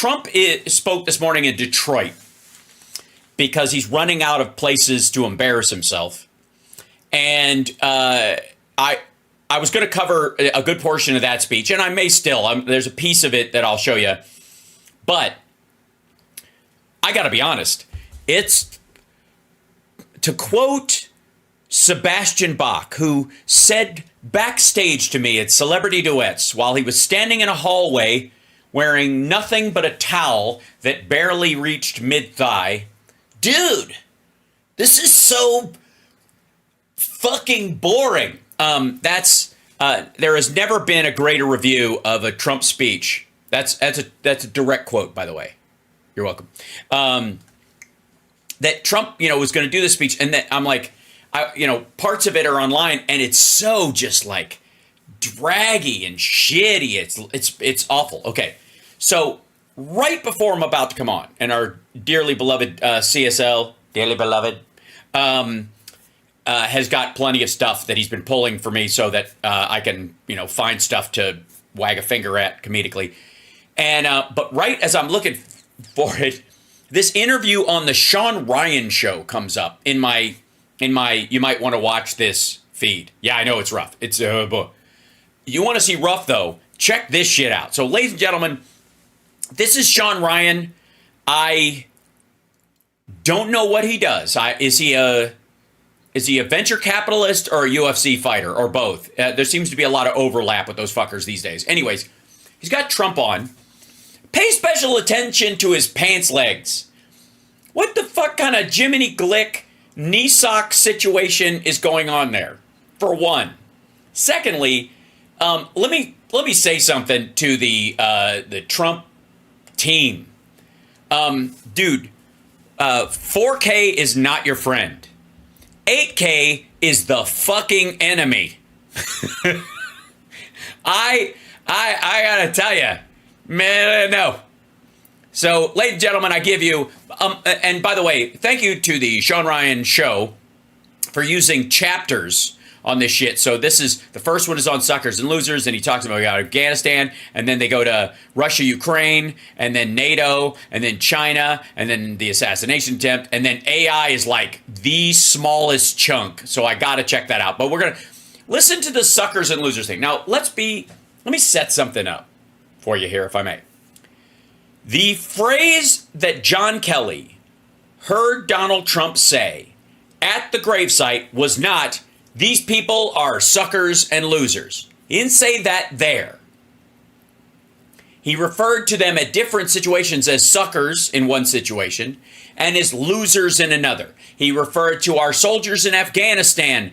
Trump spoke this morning in Detroit because he's running out of places to embarrass himself. And I was going to cover a good portion of that speech, and I may still. There's a piece of it that I'll show you. But I got to be honest. It's, to quote Sebastian Bach, who said backstage to me at Celebrity Duets while he was standing in a hallway wearing nothing but a towel that barely reached mid-thigh, dude, this is so fucking boring. There has never been a greater review of a Trump speech. That's a direct quote, by the way. You're welcome. That Trump, was going to do this speech, and that I'm like, parts of it are online, and it's so just like draggy and shitty. It's awful. Okay, so right before I'm about to come on, and our dearly beloved CSL, dearly beloved, has got plenty of stuff that he's been pulling for me so that I can, find stuff to wag a finger at comedically. And but right as I'm looking for it, this interview on the Sean Ryan show comes up in my. You might want to watch this feed. Yeah, I know it's rough. It's you want to see rough though? Check this shit out. So, ladies and gentlemen, this is Sean Ryan. I don't know what he does. Is he a venture capitalist or a UFC fighter or both? There seems to be a lot of overlap with those fuckers these days. Anyways, he's got Trump on. Pay special attention to his pants legs. What the fuck kind of Jiminy Glick knee sock situation is going on there? For one. Secondly, let me say something to the Trump team. Dude, 4K is not your friend. 8K is the fucking enemy. I gotta tell you, man, no. So, ladies and gentlemen, I give you, and by the way, thank you to the Sean Ryan show for using chapters on this shit. So this is, the first one is on suckers and losers, and he talks about Afghanistan, and then they go to Russia, Ukraine, and then NATO, and then China, and then the assassination attempt, and then AI is like the smallest chunk. So I got to check that out. But we're going to listen to the suckers and losers thing. Now, let me set something up for you here, if I may. The phrase that John Kelly heard Donald Trump say at the gravesite was not, "These people are suckers and losers." He didn't say that there. He referred to them at different situations as suckers in one situation and as losers in another. He referred to our soldiers in Afghanistan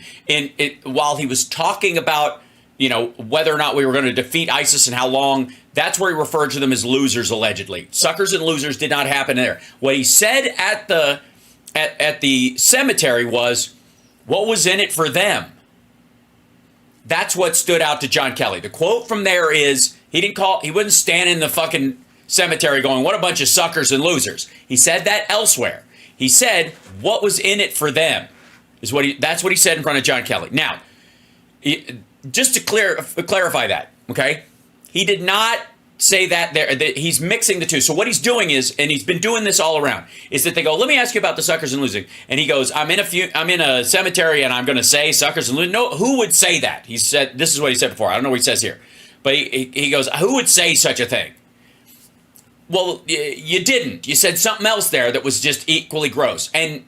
while he was talking about, whether or not we were going to defeat ISIS and how long. That's where he referred to them as losers, allegedly. Suckers and losers did not happen there. What he said at the cemetery was, what was in it for them? That's what stood out to John Kelly. The quote from there is, he wouldn't stand in the fucking cemetery going, what a bunch of suckers and losers. He said that elsewhere. He said, what was in it for them? That's what he said in front of John Kelly. Now, just to clarify that, okay? He did not say that there. He's mixing the two. So what he's doing is, and he's been doing this all around, is that they go, let me ask you about the suckers and losing. And he goes, I'm in a cemetery and I'm going to say suckers and losing. No, who would say that? He said, this is what he said before. I don't know what he says here. But he goes, who would say such a thing? Well, you didn't. You said something else there that was just equally gross. And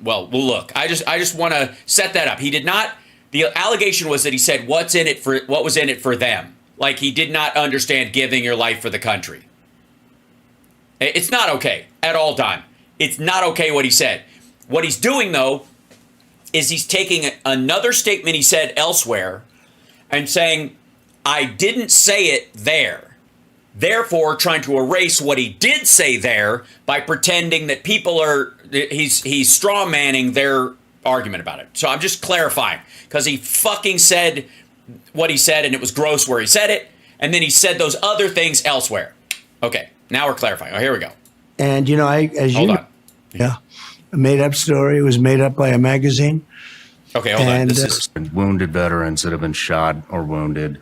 well, look, I just want to set that up. He did not. The allegation was that he said, what was in it for them? Like he did not understand giving your life for the country. It's not okay at all, Don. It's not okay what he said. What he's doing, though, is he's taking another statement he said elsewhere and saying, I didn't say it there. Therefore, trying to erase what he did say there by pretending that he's straw manning their argument about it. So I'm just clarifying, because he fucking said what he said and it was gross where he said it, and then he said those other things elsewhere. Okay, now we're clarifying. Oh, here we go. And Hold on. Yeah, a made-up story. It was made up by a magazine. Okay, hold on. This is wounded veterans that have been shot or wounded,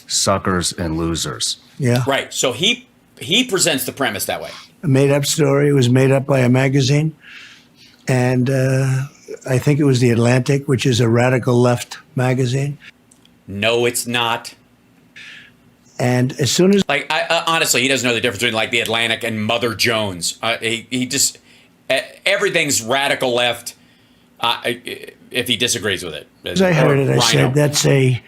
suckers and losers. Yeah. Right. So he he presents the premise that way. A made-up story. It was made up by a magazine. And I think it was The Atlantic, which is a radical left magazine. No, it's not. And as soon as... Like, honestly, he doesn't know the difference between, like, The Atlantic and Mother Jones. He just... everything's radical left if he disagrees with it. As I heard it, I said, that's a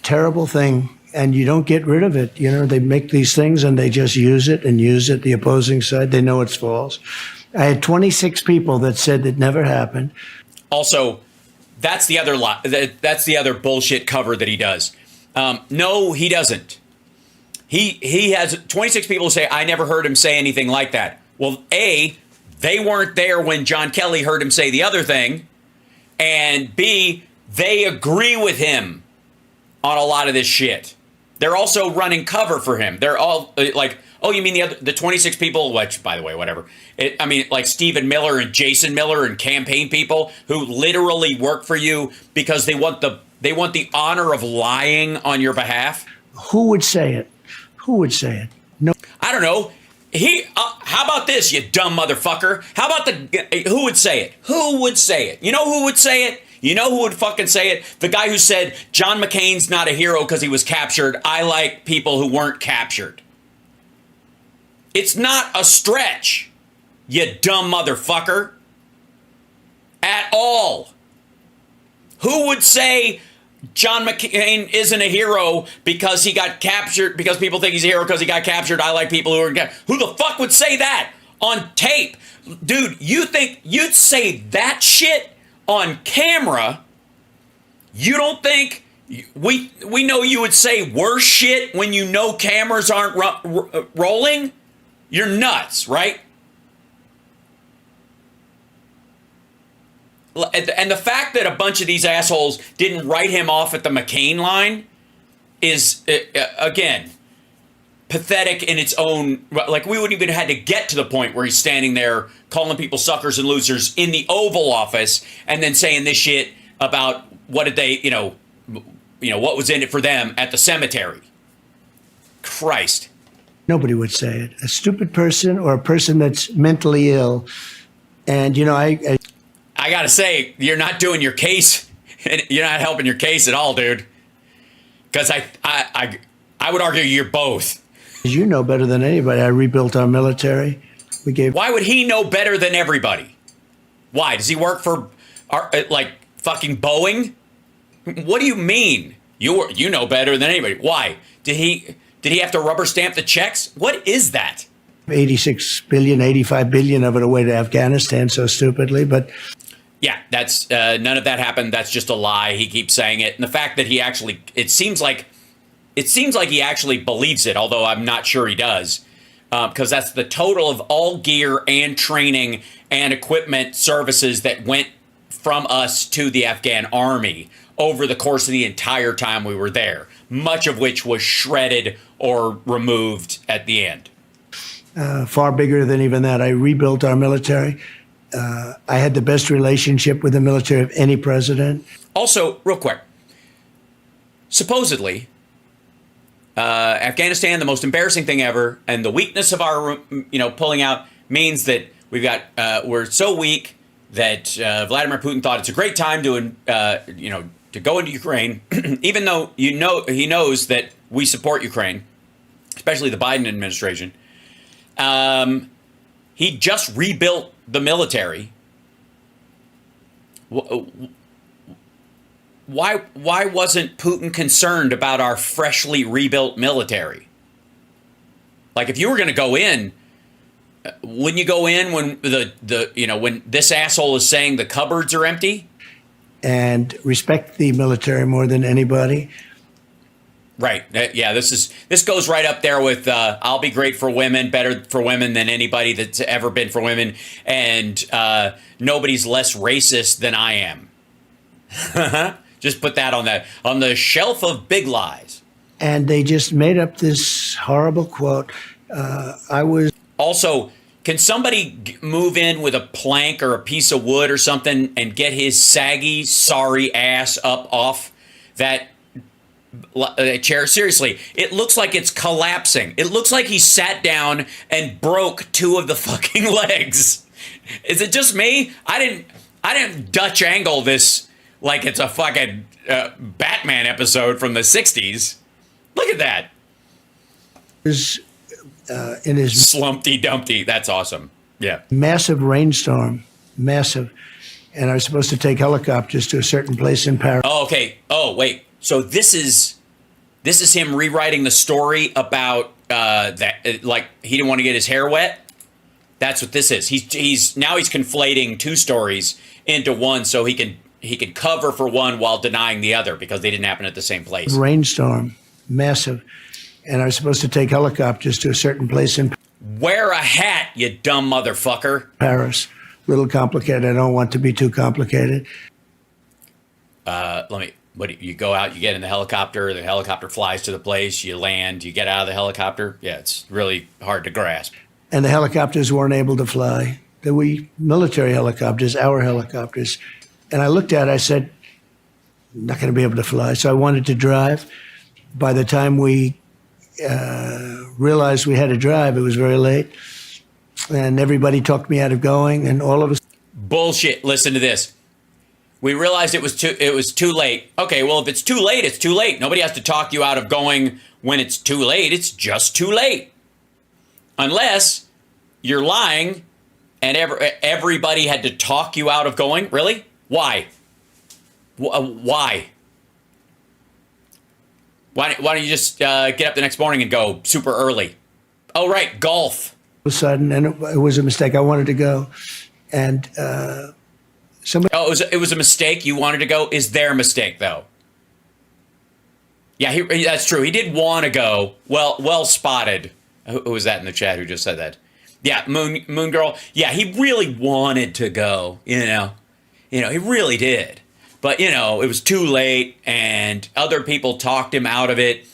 terrible thing, and you don't get rid of it. You know, they make these things, and they just use it and use it. The opposing side, they know it's false. I had 26 people that said it never happened. Also, that's the other that's the other bullshit cover that he does. No, he doesn't. He has 26 people who say, I never heard him say anything like that. Well, A, they weren't there when John Kelly heard him say the other thing. And B, they agree with him on a lot of this shit. They're also running cover for him. They're all like, oh, you mean the 26 people, which, by the way, whatever. I mean, like Stephen Miller and Jason Miller and campaign people who literally work for you because they want the honor of lying on your behalf. Who would say it? Who would say it? No. I don't know. How about this, you dumb motherfucker? How about who would say it? Who would say it? You know who would say it? You know who would fucking say it? The guy who said John McCain's not a hero because he was captured. I like people who weren't captured. It's not a stretch, you dumb motherfucker. At all. Who would say John McCain isn't a hero because he got captured, because people think he's a hero because he got captured? I like people who are captured. Who the fuck would say that on tape? Dude, you think you'd say that shit on camera? You don't think we know you would say worse shit when you know cameras aren't rolling? You're nuts, right? And the fact that a bunch of these assholes didn't write him off at the McCain line is, again, pathetic in its own. Like, we wouldn't even have had to get to the point where he's standing there calling people suckers and losers in the Oval Office and then saying this shit about what did they, what was in it for them at the cemetery. Christ. Nobody would say it. A stupid person or a person that's mentally ill. And, I got to say, you're not doing your case. You're not helping your case at all, dude. Because I would argue you're both. You know better than anybody. I rebuilt our military. Why would he know better than everybody? Why? Does he work for, fucking Boeing? What do you mean? You know better than anybody. Why? Did he have to rubber stamp the checks? What is that? 86 billion, 85 billion of it away to Afghanistan so stupidly, but... Yeah, that's none of that happened. That's just a lie. He keeps saying it. And the fact that it seems like he actually believes it, although I'm not sure he does, because that's the total of all gear and training and equipment services that went from us to the Afghan army over the course of the entire time we were there, much of which was shredded or removed at the end. Far bigger than even that. I rebuilt our military. I had the best relationship with the military of any president. Also, real quick, supposedly, Afghanistan, the most embarrassing thing ever, and the weakness of our, pulling out means that we're so weak that Vladimir Putin thought it's a great time to go into Ukraine, even though he knows that we support Ukraine, especially the Biden administration. He just rebuilt the military. Why wasn't Putin concerned about our freshly rebuilt military? Like, if you were going to go in, wouldn't you go in when when this asshole is saying the cupboards are empty? And respect the military more than anybody. Right. Yeah, this goes right up there with I'll be great for women, better for women than anybody that's ever been for women, and nobody's less racist than I am. Just put that on the shelf of big lies. And they just made up this horrible quote. Also, can somebody move in with a plank or a piece of wood or something and get his saggy, sorry ass up off that chair. Seriously, it looks like it's collapsing. It looks like he sat down and broke two of the fucking legs. Is it just me? I didn't Dutch angle this like it's a fucking Batman episode from the 60s. Look at that. In his Slumpty Dumpty. That's awesome. Yeah. massive rainstorm, massive, and I was supposed to take helicopters to a certain place in Paris. Oh, okay. Oh, wait. So this is him rewriting the story about that, like he didn't want to get his hair wet. That's what this is. He's conflating two stories into one, so he can cover for one while denying the other because they didn't happen at the same place. Rainstorm, massive, and I was supposed to take helicopters to a certain place in Wear a hat, you dumb motherfucker. Paris. Little complicated. I don't want to be too complicated. You go out, you get in the helicopter flies to the place, you land, you get out of the helicopter. Yeah, it's really hard to grasp. And the helicopters weren't able to fly. They were military helicopters, our helicopters. And I looked at it, I said, I'm not going to be able to fly. So I wanted to drive. By the time we realized we had to drive, it was very late. And everybody talked me out of going, and all of us. Bullshit. Listen to this. We realized it was too late. Okay, well, if it's too late, it's too late. Nobody has to talk you out of going when it's too late. It's just too late. Unless you're lying and everybody had to talk you out of going. Really? Why? Why? Why don't you just get up the next morning and go super early? Oh, right, golf. All of a sudden, and it was a mistake. I wanted to go, and somebody. Oh, it was a mistake. You wanted to go. Is their mistake though? Yeah, that's true. He did want to go. Well spotted. Who was that in the chat who just said that? Yeah, Moon Girl. Yeah, he really wanted to go. You know, he really did. But it was too late, and other people talked him out of it.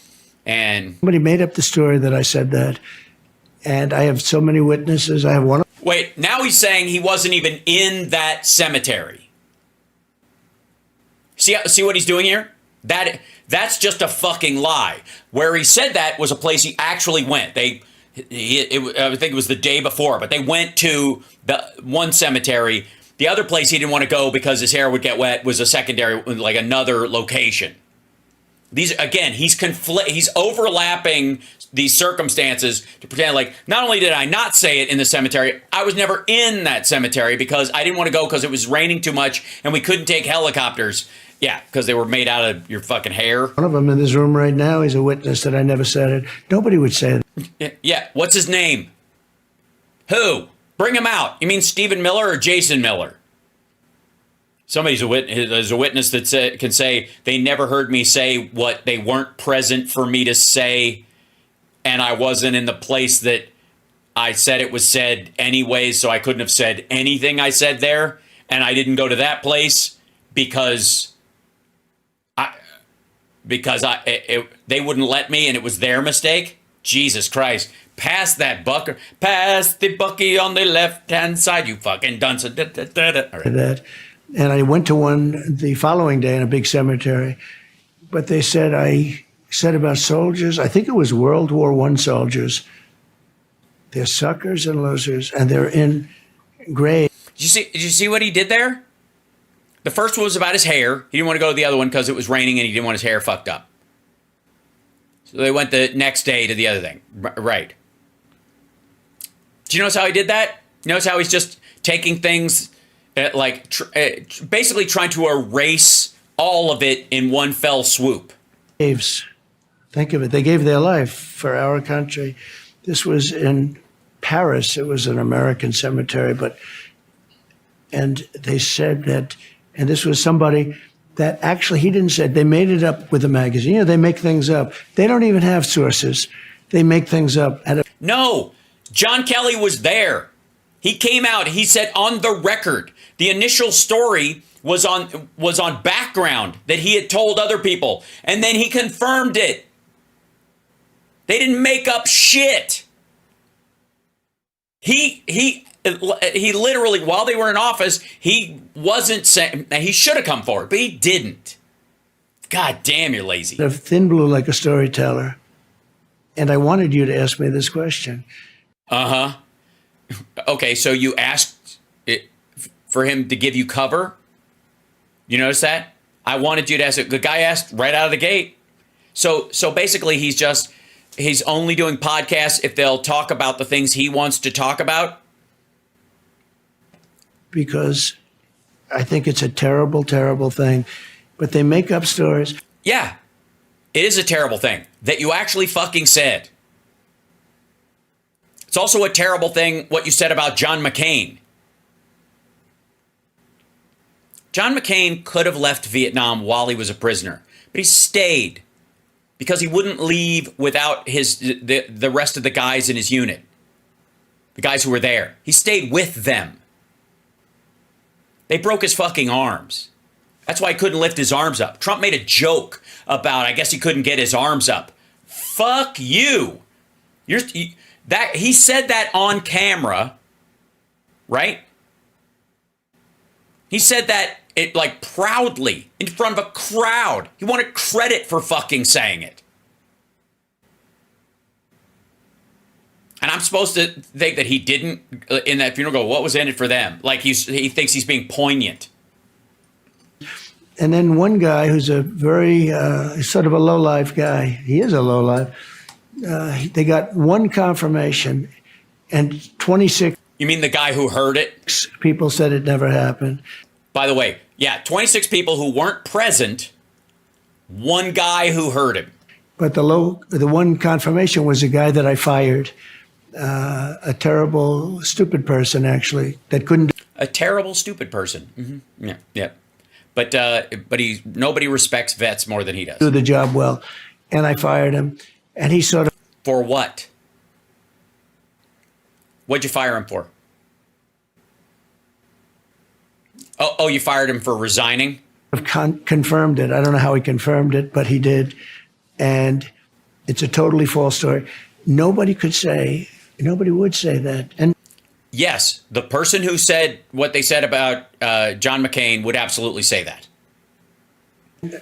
And somebody made up the story that I said that. And I have so many witnesses. I have one. Wait, now he's saying he wasn't even in that cemetery. See what he's doing here? That's just a fucking lie. Where he said that was a place he actually went. I think it was the day before, but they went to the one cemetery. The other place he didn't want to go because his hair would get wet was a secondary, like another location. He's overlapping these circumstances to pretend like, not only did I not say it in the cemetery, I was never in that cemetery because I didn't want to go because it was raining too much and we couldn't take helicopters. Yeah, because they were made out of your fucking hair. One of them in this room right now, he's a witness that I never said it. Nobody would say it. Yeah, what's his name? Who? Bring him out. You mean Stephen Miller or Jason Miller? Somebody's a witness that can say they never heard me say what they weren't present for me to say, and I wasn't in the place that I said it was said anyway, so I couldn't have said anything I said there, and I didn't go to that place because they wouldn't let me, and it was their mistake. Jesus Christ! Pass that bucker, pass the bucky on the left-hand side, you fucking dunce. All right. That. And I went to one the following day in a big cemetery, but they said I said about soldiers, I think it was World War I soldiers, they're suckers and losers, and they're in graves. Did you see what he did there? The first one was about his hair. He didn't want to go to the other one because it was raining and he didn't want his hair fucked up. So they went the next day to the other thing. Right. Do you notice how he did that? Notice how he's just taking things... basically trying to erase all of it in one fell swoop. Graves. Think of it. They gave their life for our country. This was in Paris. It was an American cemetery, and they said that, and this was somebody that actually, he didn't say, they made it up with a magazine. They make things up. They don't even have sources. They make things up. No, John Kelly was there. He came out, he said on the record, the initial story was on background that he had told other people, and then he confirmed it. They didn't make up shit. He literally, while they were in office, he wasn't saying, he should have come forward, but he didn't. God damn, you're lazy. of thin blue like a storyteller. And I wanted you to ask me this question. Uh-huh. Okay, so you asked for him to give you cover? You notice that? I wanted you to ask it. The guy asked right out of the gate. So basically he's only doing podcasts if they'll talk about the things he wants to talk about? Because I think it's a terrible, terrible thing. But they make up stories. Yeah. It is a terrible thing that you actually fucking said. It's also a terrible thing what you said about John McCain. John McCain could have left Vietnam while he was a prisoner, but he stayed because he wouldn't leave without the rest of the guys in his unit, the guys who were there. He stayed with them. They broke his fucking arms. That's why he couldn't lift his arms up. Trump made a joke about, I guess he couldn't get his arms up. Fuck you. He said that on camera, right? He said that proudly in front of a crowd. He wanted credit for fucking saying it. And I'm supposed to think that he didn't, in that funeral, go, what was in it for them? Like he thinks he's being poignant. And then one guy who's a very sort of a low-life guy. He is a low-life. They got one confirmation, and 26. You mean the guy who heard it? People said it never happened. By the way, yeah, 26 people who weren't present, one guy who heard him. But the one confirmation was a guy that I fired, a terrible, stupid person, actually, that couldn't. A terrible, stupid person. Mm-hmm. Yeah, yeah. But nobody respects vets more than he does. Do the job well, and I fired him, and he sort of. For what? What'd you fire him for? Oh, you fired him for resigning? Confirmed it. I don't know how he confirmed it, but he did. And it's a totally false story. Nobody would say that. And yes, the person who said what they said about John McCain would absolutely say that.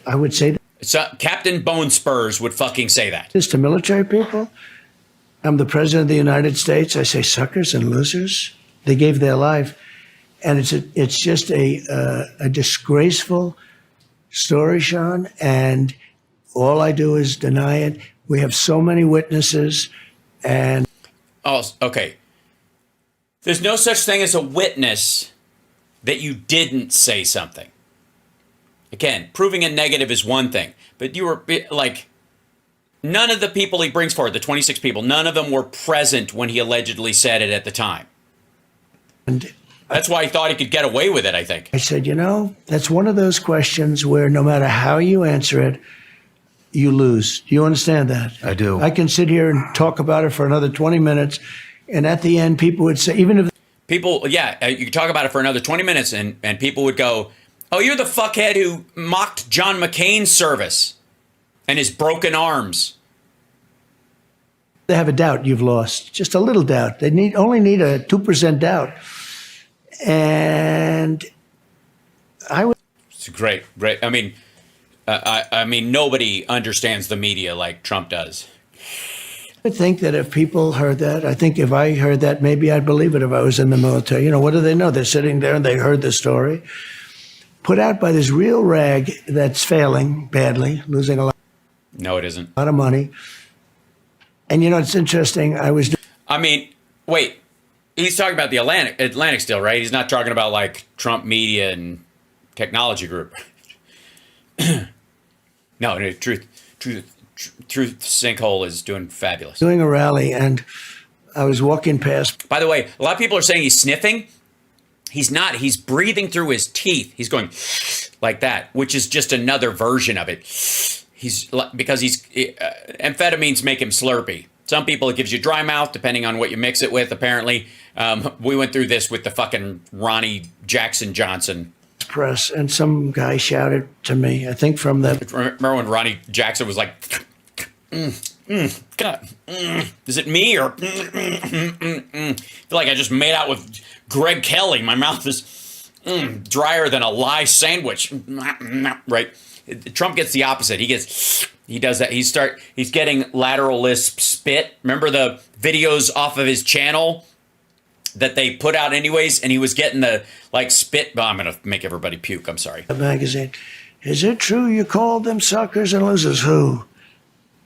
I would say that. So Captain Bone Spurs would fucking say that. This to military people. I'm the president of the United States. I say suckers and losers. They gave their life. And it's just a disgraceful story, Sean. And all I do is deny it. We have so many witnesses. And oh, okay. There's no such thing as a witness that you didn't say something. Again, proving a negative is one thing, but you were like, none of the people he brings forward, the 26 people, none of them were present when he allegedly said it at the time. And that's why he thought he could get away with it, I think. I said, that's one of those questions where no matter how you answer it, you lose. Do you understand that? I do. I can sit here and talk about it for another 20 minutes, and at the end, people would say, even if... People, yeah, you could talk about it for another 20 minutes, and people would go, oh, you're the fuckhead who mocked John McCain's service and his broken arms. They have a doubt you've lost, just a little doubt. They only need a 2% doubt. And I would... It's great. I mean, nobody understands the media like Trump does. I think that if people heard that, I think if I heard that, maybe I'd believe it if I was in the military. What do they know? They're sitting there and they heard the story put out by this real rag that's failing badly, losing a lot. No, it isn't. A lot of money. And it's interesting. I mean, wait. He's talking about the Atlantic still, right? He's not talking about like Trump Media and Technology Group. No, Truth Sinkhole is doing fabulous. Doing a rally, and I was walking past. By the way, a lot of people are saying he's sniffing. He's not. He's breathing through his teeth. He's going like that, which is just another version of it. Because amphetamines make him slurpy. Some people, it gives you dry mouth, depending on what you mix it with, apparently. We went through this with the fucking Ronnie Jackson Johnson. Press, and some guy shouted to me, I think from the... Remember when Ronnie Jackson was like, God, is it me or... I feel like I just made out with Greg Kelly. My mouth is drier than a lye sandwich. Right? Trump gets the opposite. He does that. He's getting lateral lisp spit. Remember the videos off of his channel that they put out anyways, and he was getting the like spit. Oh, I'm gonna make everybody puke. I'm sorry. A magazine. Is it true you called them suckers and losers? Who?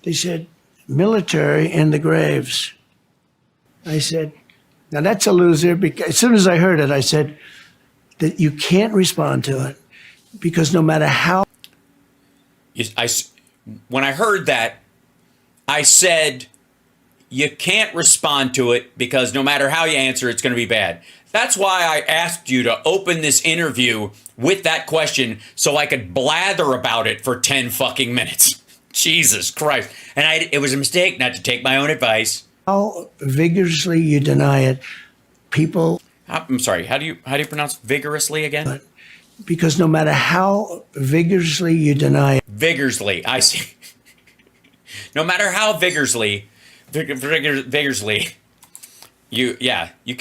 They said, military in the graves. I said, now that's a loser. Because as soon as I heard it, I said that you can't respond to it because no matter how. When I heard that, I said, you can't respond to it because no matter how you answer, it's going to be bad. That's why I asked you to open this interview with that question so I could blather about it for 10 fucking minutes. Jesus Christ. And it was a mistake not to take my own advice. How vigorously you deny it, people. I'm sorry. How do you pronounce vigorously again? Because no matter how vigorously you deny it. Vigorously. I see. No matter how vigorously, you can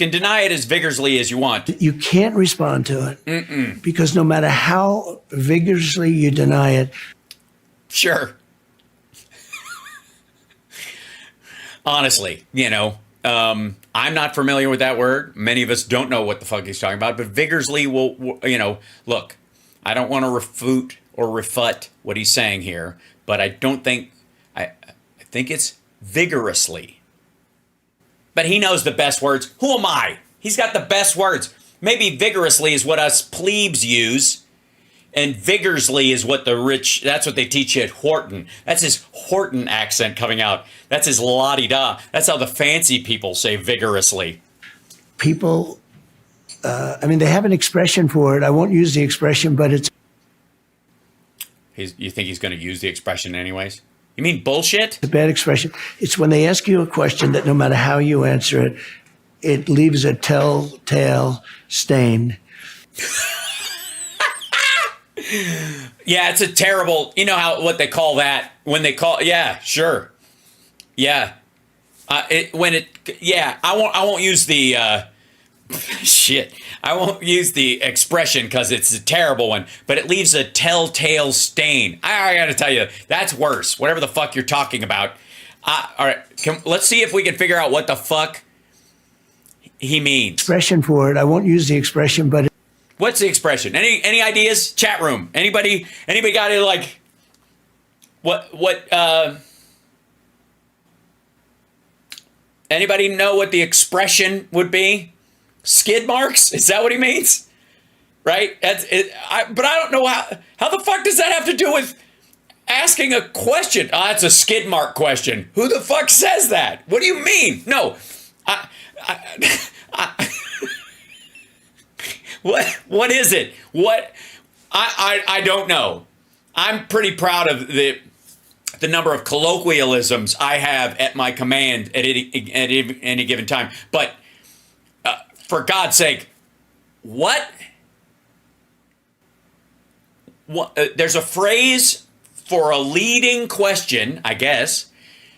deny it as vigorously as you want. You can't respond to it. Because no matter how vigorously you deny it. Sure. Honestly, I'm not familiar with that word. Many of us don't know what the fuck he's talking about, but vigorously will, look, I don't want to refute or rebut what he's saying here, but I think it's vigorously. But he knows the best words. Who am I? He's got the best words. Maybe vigorously is what us plebes use. And vigorously is what that's what they teach you at Horton. That's his Horton accent coming out. That's his la-di-da. That's how the fancy people say vigorously. People, they have an expression for it. I won't use the expression, but it's. You think he's going to use the expression anyways? You mean bullshit? It's a bad expression. It's when they ask you a question that no matter how you answer it, it leaves a telltale stain. Yeah, it's a terrible, what they call that when they call, yeah, sure. Yeah. I won't use the, shit. I won't use the expression because it's a terrible one, but it leaves a telltale stain. I gotta tell you, that's worse. Whatever the fuck you're talking about. All right, let's see if we can figure out what the fuck he means. Expression for it. I won't use the expression, but. What's the expression? Any ideas? Chat room. Anybody got it? Like, anybody know what the expression would be? Skid marks? Is that what he means? Right? That's it. But I don't know how the fuck does that have to do with asking a question? Oh, that's a skid mark question. Who the fuck says that? What do you mean? No. What is it? I don't know. I'm pretty proud of the number of colloquialisms I have at my command at any given time. But for God's sake, what? There's a phrase for a leading question, I guess,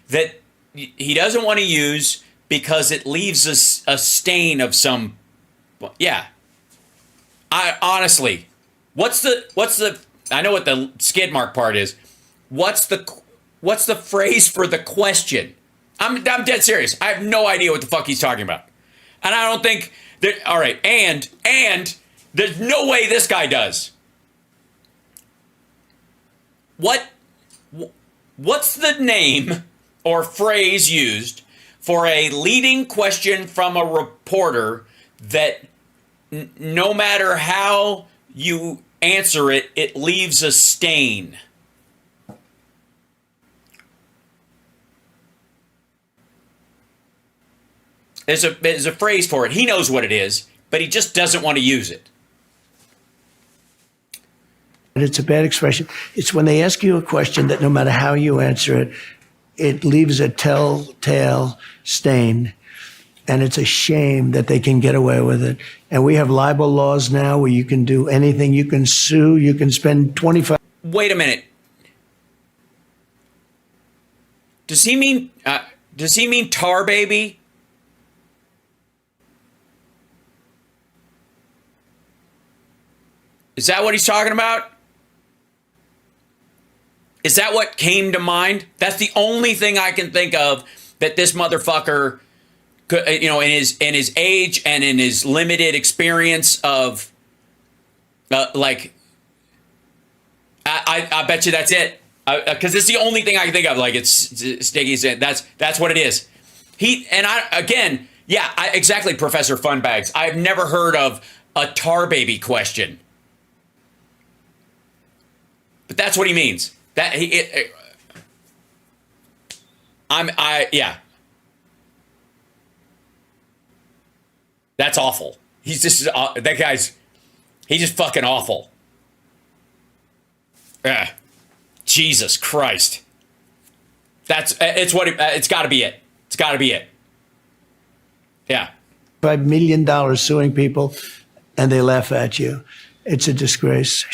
that he doesn't want to use because it leaves a stain of some. Yeah. I honestly, what's the I know what the skid mark part is. What's the phrase for the question? I'm dead serious. I have no idea what the fuck he's talking about. And I don't think that, all right, and there's no way this guy does. What's the name or phrase used for a leading question from a reporter that no matter how you answer it, it leaves a stain? There's a phrase for it. He knows what it is, but he just doesn't want to use it. It's a bad expression. It's when they ask you a question that no matter how you answer it, it leaves a telltale stain. And it's a shame that they can get away with it. And we have libel laws now where you can do anything. You can sue. You can spend 25. Wait a minute. Does he mean tar baby? Is that what he's talking about? Is that what came to mind? That's the only thing I can think of that this motherfucker, you know, in his age and in his limited experience of, like, I bet you that's it. Because it's the only thing I can think of. Like, it's Stiggy said that's what it is. Exactly, Professor Funbags. I've never heard of a tar baby question, but that's what he means. That's awful. He's just he's just fucking awful. Jesus Christ. It's got to be it. It's got to be it. Yeah. $5 million suing people, and they laugh at you. It's a disgrace.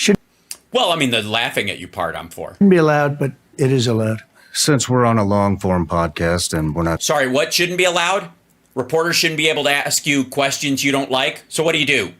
Well, I mean, the laughing at you part I'm for. Shouldn't be allowed, but it is allowed. Since we're on a long form podcast and we're not. Sorry, what shouldn't be allowed? Reporters shouldn't be able to ask you questions you don't like. So what do?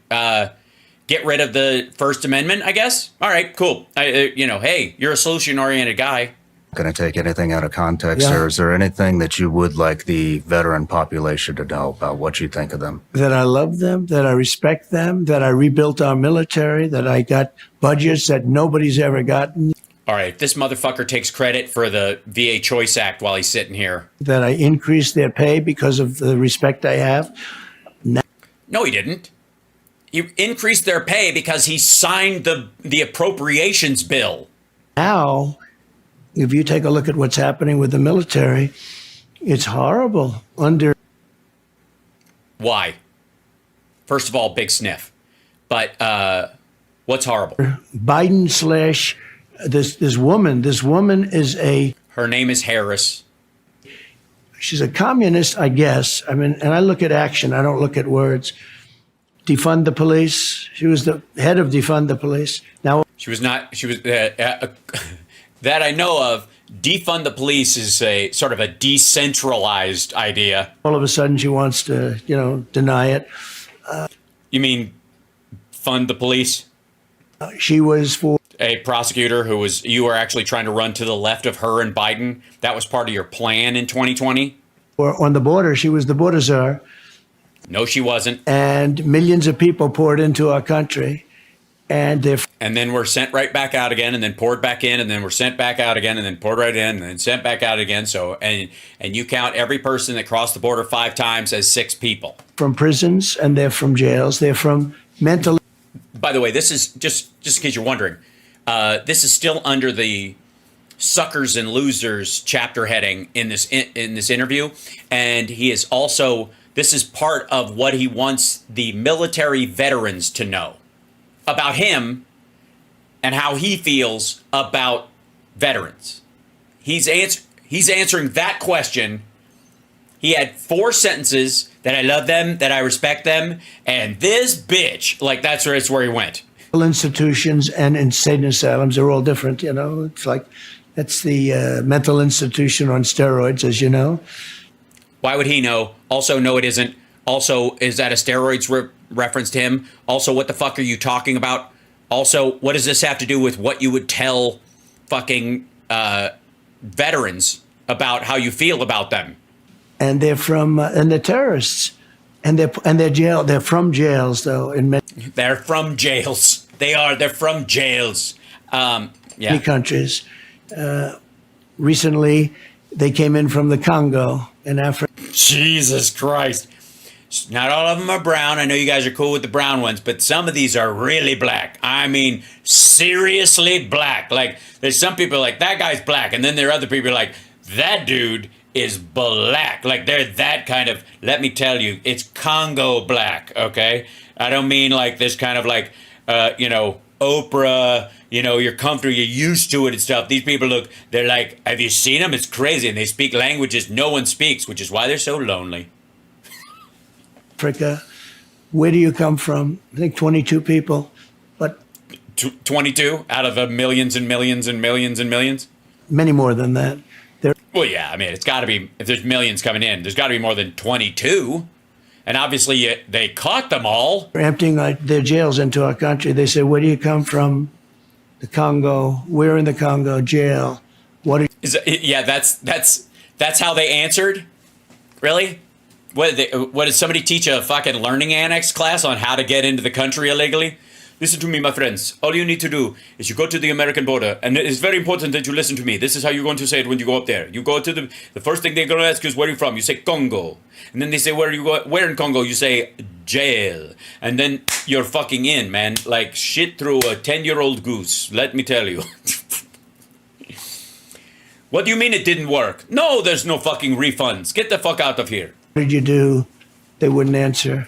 Get rid of the First Amendment, I guess? All right, cool. Hey, you're a solution-oriented guy. Going to take anything out of context, Yeah. or is there anything that you would like the veteran population to know about what you think of them? That I love them, that I respect them, that I rebuilt our military, that I got budgets that nobody's ever gotten. All right, this motherfucker takes credit for the VA Choice Act while he's sitting here. That I increased their pay because of the respect I have. No, he didn't. He increased their pay because he signed the appropriations bill. Now, if you take a look at what's happening with the military, it's horrible. Why? First of all, big sniff. But what's horrible? Biden slash this woman is Her name is Harris. she's a communist, I guess. I mean, and I look at action. I don't look at words. Defund the police. She was the head of defund the police. Now She was not. She was that I know of. Defund the police is a sort of a decentralized idea. all of a sudden she wants to, deny it. You mean fund the police? She was for A prosecutor you were actually trying to run to the left of her and Biden. That was part of your plan in 2020? on the border. She was the border czar. No, she wasn't. And millions of people poured into our country. And they're And then we're sent right back out again, and then poured back in, and then we're sent back out again, and then poured right in, and then sent back out again. So, and you count every person that crossed the border 5 times as 6 people. from prisons and they're from jails. They're from mental. By the way, this is just in case you're wondering. This is still under the suckers and losers chapter heading in this interview, and he is also. This is part of what he wants the military veterans to know about him and how he feels about veterans. He's answering that question. He had 4 sentences: that I love them, that I respect them, and this bitch. Like that's where he went. Institutions and insane asylums are all different. It's like that's the mental institution on steroids, as you know. Why would he know? Also, no, it isn't. Also, is that a steroids reference to him? Also, what the fuck are you talking about? Also, what does this have to do with what you would tell fucking veterans about how you feel about them? And they're from and they're terrorists, and they're from jails though in They're from jails. They're from jails. many countries. Recently, they came in from the Congo in Africa. Jesus Christ. Not all of them are brown. I know you guys are cool with the brown ones, but some of these are really black. I mean, seriously black. Like, there's some people like, that guy's black. And then there are other people like, that dude is black. Like, they're that kind of, let me tell you, it's Congo black, okay? I don't mean like this kind of like, Oprah, you're comfortable, you're used to it and stuff. These people they're like, have you seen them? It's crazy. And they speak languages no one speaks, which is why they're so lonely. Africa. Where do you come from? I think 22 people, but 22 out of millions and millions and millions and millions? many more than that. Well, yeah, I mean, it's got to be, if there's millions coming in, there's got to be more than 22. And obviously, they caught them all. They're emptying their jails into our country. They say, where do you come from? The Congo. We're in the Congo jail. Yeah, that's how they answered. Really? What did somebody teach a fucking learning annex class on how to get into the country illegally? Listen to me, my friends. All you need to do is you go to the American border, and it's very important that you listen to me. This is how you're going to say it when you go up there. You go to the first thing they're going to ask you is where are you from? You say Congo. And then they say where in Congo? You say jail. And then you're fucking in, man. Like shit through a 10-year-old goose. Let me tell you. What do you mean it didn't work? No, there's no fucking refunds. Get the fuck out of here. What did you do? They wouldn't answer.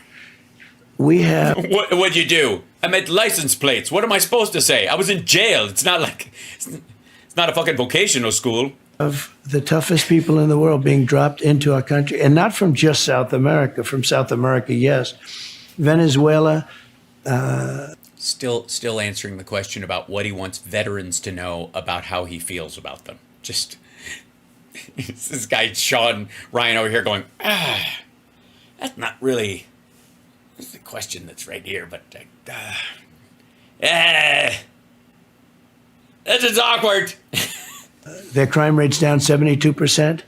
We have... What'd you do? I made license plates. What am I supposed to say? I was in jail. It's not like... It's not a fucking vocational school. Of the toughest people in the world being dropped into our country. And not from just South America. From South America, yes. Venezuela... Still answering the question about what he wants veterans to know about how he feels about them. Just... this guy, Sean Ryan, over here going, that's not really... That's the question that's right here, but... this is awkward. Their crime rate's down 72%.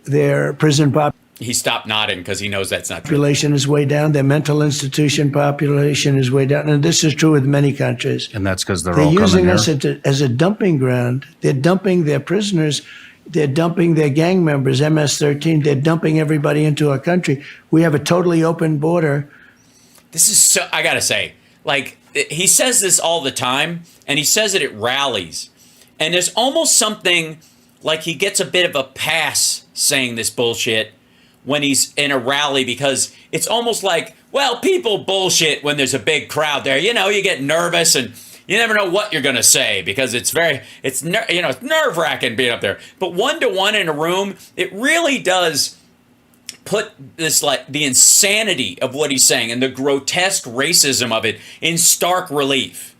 Their prison He stopped nodding because he knows that's not true. population is way down. Their mental institution population is way down. And this is true with many countries. And that's because they're They're all using coming us here. as a dumping ground. They're dumping their prisoners. They're dumping their gang members, MS-13. They're dumping everybody into our country. We have a totally open border. This is so, I gotta say, like, he says this all the time, and he says it at rallies. And there's almost something like he gets a bit of a pass saying this bullshit when he's in a rally, because it's almost like, well, people bullshit when there's a big crowd there. You know, you get nervous and you never know what you're going to say because it's nerve-wracking being up there. But one-to-one in a room, it really does put this, like, the insanity of what he's saying and the grotesque racism of it in stark relief.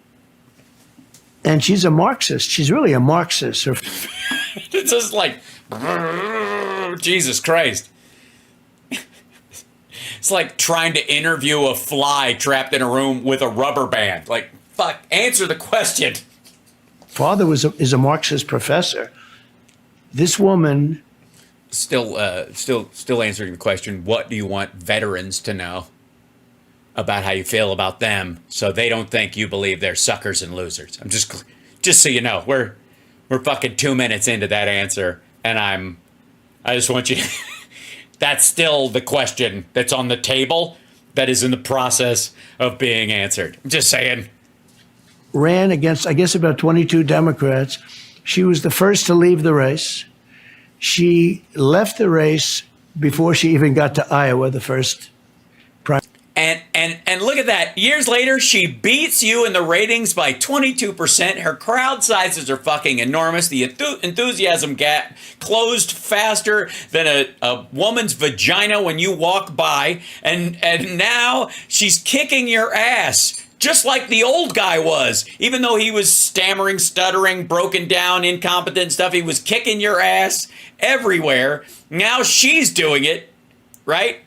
And she's a Marxist. She's really a Marxist. It's just like, Jesus Christ. It's like trying to interview a fly trapped in a room with a rubber band. Like, fuck, answer the question. Father is a Marxist professor. This woman... Still answering the question, what do you want veterans to know about how you feel about them so they don't think you believe they're suckers and losers? I'm just so you know, we're fucking 2 minutes into that answer, and I just want you to, that's still the question that's on the table that is in the process of being answered. I'm just saying. Ran against, I guess, about 22 Democrats. She was the first to leave the race. She left the race before she even got to Iowa, the first prime. And look at that. Years later, she beats you in the ratings by 22%. Her crowd sizes are fucking enormous. The enthusiasm gap closed faster than a woman's vagina when you walk by. And now she's kicking your ass, just like the old guy was. Even though he was stammering, stuttering, broken down, incompetent stuff, he was kicking your ass everywhere. Now she's doing it, right?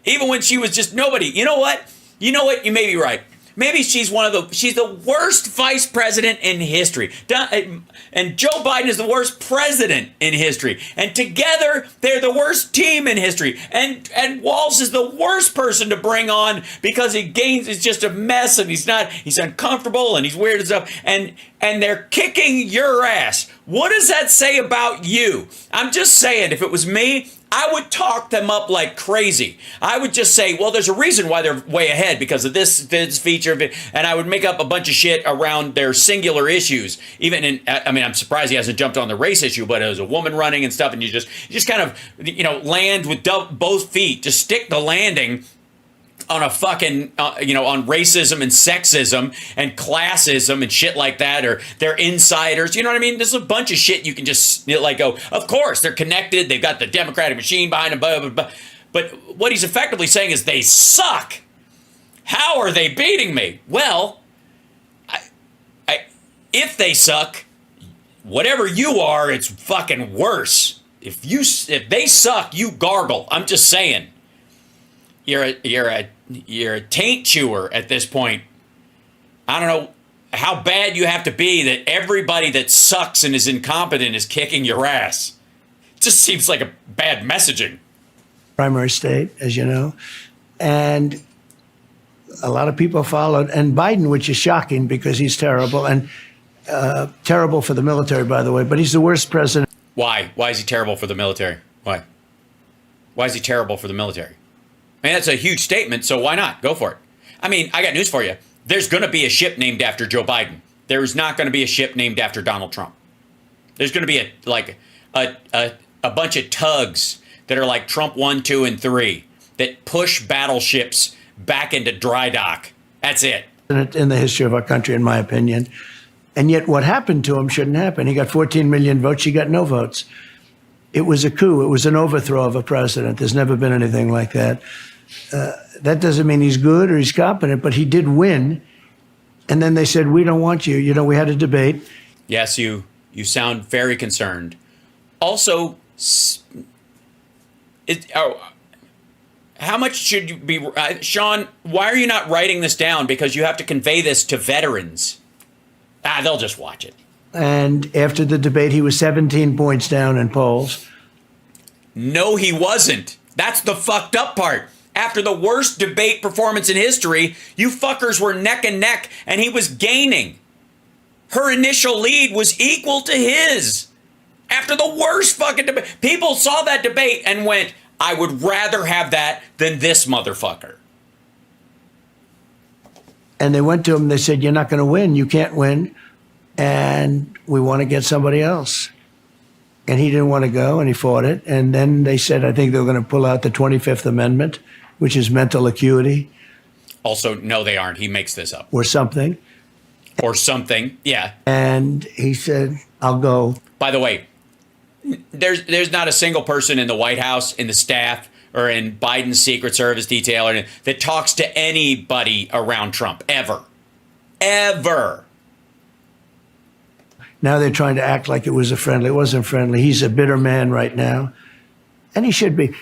Even when she was just nobody. You know what? You may be right. Maybe she's the worst vice president in history. And Joe Biden is the worst president in history. And together, they're the worst team in history. And Walz is the worst person to bring on because it's just a mess and he's uncomfortable and he's weird and stuff. And they're kicking your ass. What does that say about you? I'm just saying, if it was me, I would talk them up like crazy. I would just say, well, there's a reason why they're way ahead because of this feature of it. And I would make up a bunch of shit around their singular issues. I'm surprised he hasn't jumped on the race issue, but it was a woman running and stuff. And you just kind of, land with both feet. Just stick the landing on a fucking, on racism and sexism and classism and shit like that, or they're insiders. You know what I mean? There's a bunch of shit you can just go, of course, they're connected. They've got the Democratic machine behind them, blah, blah, blah. But what he's effectively saying is they suck. How are they beating me? Well, if they suck, whatever you are, it's fucking worse. If they suck, you gargle. I'm just saying. You're a taint chewer at this point. I don't know. how bad you have to be that everybody that sucks and is incompetent is kicking your ass. It just seems like a bad messaging. Primary state, as you know. And a lot of people followed. And Biden, which is shocking because he's terrible, and terrible for the military, by the way, but he's the worst president. Why? Why is he terrible for the military? Why? Why is he terrible for the military? I mean, that's a huge statement, so why not? Go for it. I mean, I got news for you. There's going to be a ship named after Joe Biden. There's not going to be a ship named after Donald Trump. There's going to be a bunch of tugs that are like Trump 1, 2, and 3 that push battleships back into dry dock. That's it. In the history of our country, in my opinion. And yet what happened to him shouldn't happen. He got 14 million votes. He got no votes. It was a coup. It was an overthrow of a president. There's never been anything like that. That doesn't mean he's good or he's competent, but he did win. And then they said, we don't want you. You know, we had a debate. Yes, you sound very concerned. Also, how much should you be... Sean, why are you not writing this down? Because you have to convey this to veterans. They'll just watch it. And after the debate, he was 17 points down in polls. No, he wasn't. That's the fucked up part. After the worst debate performance in history, you fuckers were neck and neck, and he was gaining. Her initial lead was equal to his. After the worst fucking debate. People saw that debate and went, I would rather have that than this motherfucker. And they went to him, they said, you're not going to win. You can't win. And we want to get somebody else. And he didn't want to go, and he fought it. And then they said, I think they're going to pull out the 25th Amendment, which is mental acuity. Also, no, they aren't. He makes this up. Or something. Or something, yeah. And he said, I'll go. By the way, there's not a single person in the White House, in the staff, or in Biden's Secret Service detail that talks to anybody around Trump, ever. Ever. Now they're trying to act like it was a friendly. It wasn't friendly. He's a bitter man right now. And he should be.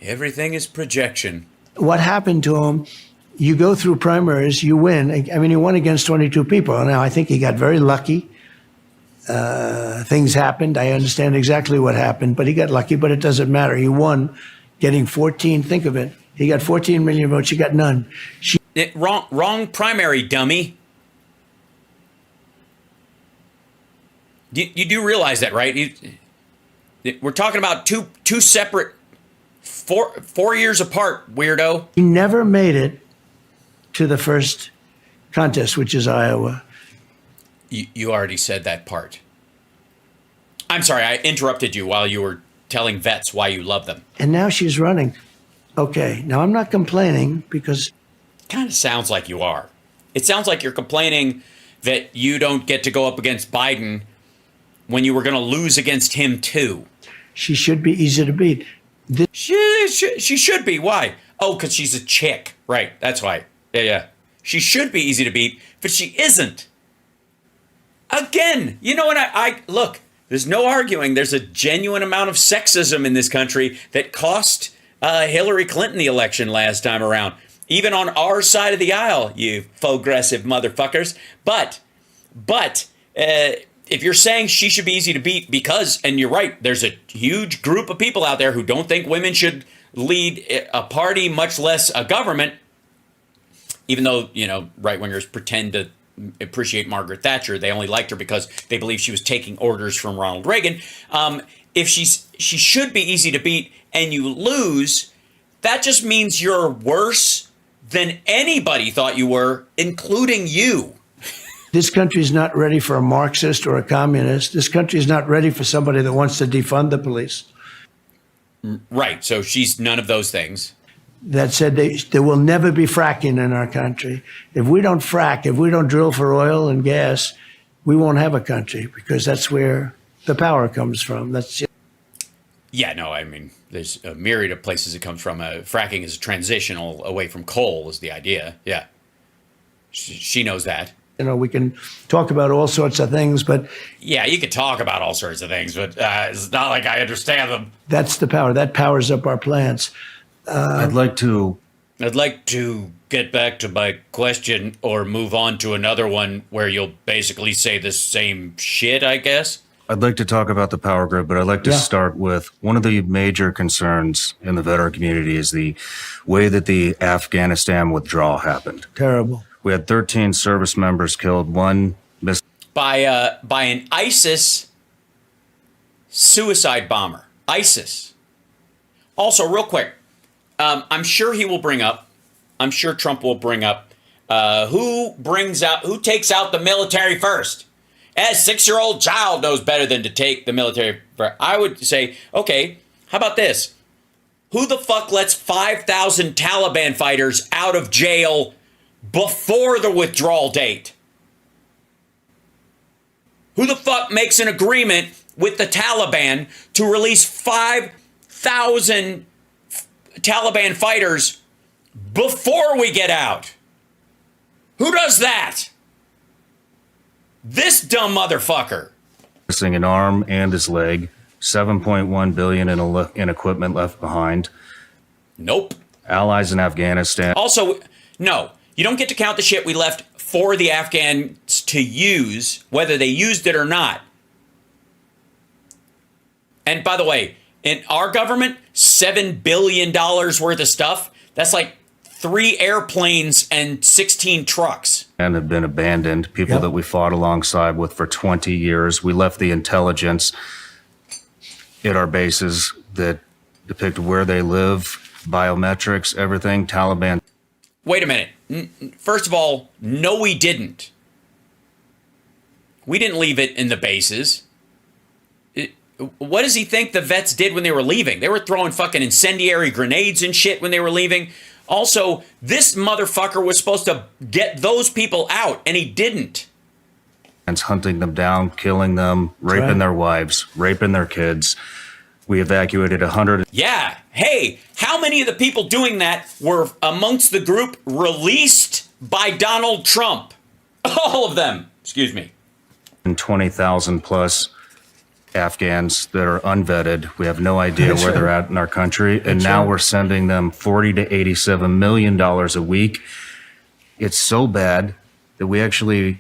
Everything is projection. What happened to him, you go through primaries, you win. I mean, he won against 22 people. Now, I think he got very lucky. Things happened. I understand exactly what happened, but he got lucky, but it doesn't matter. He won getting 14. Think of it. He got 14 million votes. She got none. Wrong primary, dummy. You do realize that, right? We're talking about two separate, four years apart, weirdo. He never made it to the first contest, which is Iowa. You already said that part. I'm sorry, I interrupted you while you were telling vets why you love them. And now she's running. Okay, now I'm not complaining because... Kind of sounds like you are. It sounds like you're complaining that you don't get to go up against Biden when you were going to lose against him too. She should be easy to beat. She should be. Why? Oh, because she's a chick. Right, that's why. Yeah. She should be easy to beat, but she isn't. Again, you know what? I look, there's no arguing. There's a genuine amount of sexism in this country that cost Hillary Clinton the election last time around. Even on our side of the aisle, you progressive motherfuckers. But if you're saying she should be easy to beat because, and you're right, there's a huge group of people out there who don't think women should lead a party, much less a government, even though, right-wingers pretend to appreciate Margaret Thatcher. They only liked her because they believe she was taking orders from Ronald Reagan. If she should be easy to beat and you lose, that just means you're worse than anybody thought you were, including you. This country is not ready for a Marxist or a communist. This country is not ready for somebody that wants to defund the police. Right. So she's none of those things. That said, there will never be fracking in our country. If we don't frack, if we don't drill for oil and gas, we won't have a country because that's where the power comes from. Yeah, no, I mean, there's a myriad of places it comes from. Fracking is transitional away from coal is the idea. Yeah. She knows that. We can talk about all sorts of things, but... Yeah, you could talk about all sorts of things, but it's not like I understand them. That's the power. That powers up our plants. I'd like to I'd like to get back to my question or move on to another one where you'll basically say the same shit, I guess. I'd like to talk about the power grid, but I'd like to start with one of the major concerns in the veteran community is the way that the Afghanistan withdrawal happened. Terrible. We had 13 service members killed, one missed By an ISIS suicide bomber. ISIS. Also, real quick, I'm sure he will bring up, I'm sure Trump will bring up, who takes out the military first? A 6-year-old child knows better than to take the military first. I would say, okay, how about this? Who the fuck lets 5,000 Taliban fighters out of jail before the withdrawal date? Who the fuck makes an agreement with the Taliban to release 5,000 Taliban fighters before we get out? Who does that? This dumb motherfucker. missing an arm and his leg, 7.1 billion in equipment left behind. Nope. Allies in Afghanistan. Also, no, you don't get to count the shit we left for the Afghans to use, whether they used it or not. And by the way, in our government, $7 billion worth of stuff, that's like 3 airplanes and 16 trucks. And have been abandoned, people that we fought alongside with for 20 years. We left the intelligence at our bases that depict where they live, biometrics, everything. Taliban. Wait a minute. First of all, no, we didn't. We didn't leave it in the bases. What does he think the vets did when they were leaving? They were throwing fucking incendiary grenades and shit when they were leaving. Also, this motherfucker was supposed to get those people out, and he didn't. Hunting them down, killing them, raping their wives, raping their kids. We evacuated 100. Yeah. Hey, how many of the people doing that were amongst the group released by Donald Trump? All of them. Excuse me. And 20,000 plus Afghans that are unvetted. We have no idea where they're at in our country. And now we're sending them $40 to $87 million a week. It's so bad that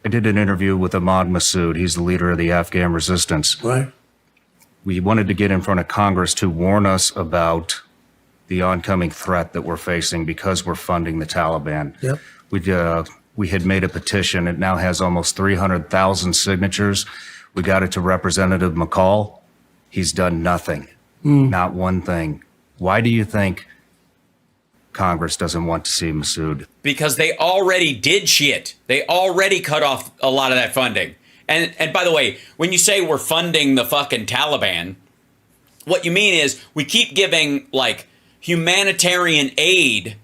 I did an interview with Ahmad Massoud. He's the leader of the Afghan resistance. Right. We wanted to get in front of Congress to warn us about the oncoming threat that we're facing because we're funding the Taliban. Yep. We had made a petition. It now has almost 300,000 signatures. We got it to Representative McCall. He's done nothing, not one thing. Why do you think Congress doesn't want to see Massoud? Because they already did shit. They already cut off a lot of that funding. And by the way, when you say we're funding the fucking Taliban, what you mean is we keep giving like humanitarian aid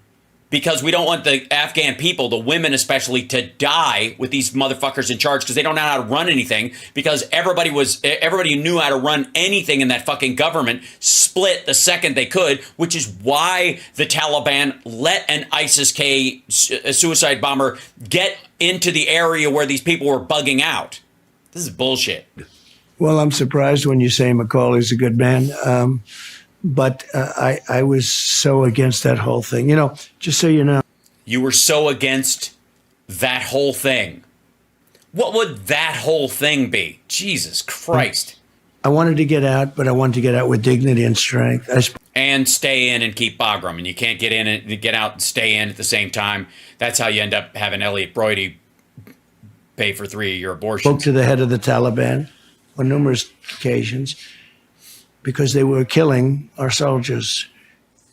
because we don't want the Afghan people, the women especially, to die with these motherfuckers in charge because they don't know how to run anything, because everybody who knew how to run anything in that fucking government split the second they could, which is why the Taliban let an ISIS-K suicide bomber get into the area where these people were bugging out. This is bullshit. Well, I'm surprised when you say Macaulay's a good man. But I was so against that whole thing. You know, just so you know. You were so against that whole thing. What would that whole thing be? Jesus Christ. I wanted to get out, but I wanted to get out with dignity and strength. And stay in and keep Bagram. And you can't get in and get out and stay in at the same time. That's how you end up having Elliot Broidy pay for 3 of your abortions. Spoke to the head of the Taliban on numerous occasions, because they were killing our soldiers.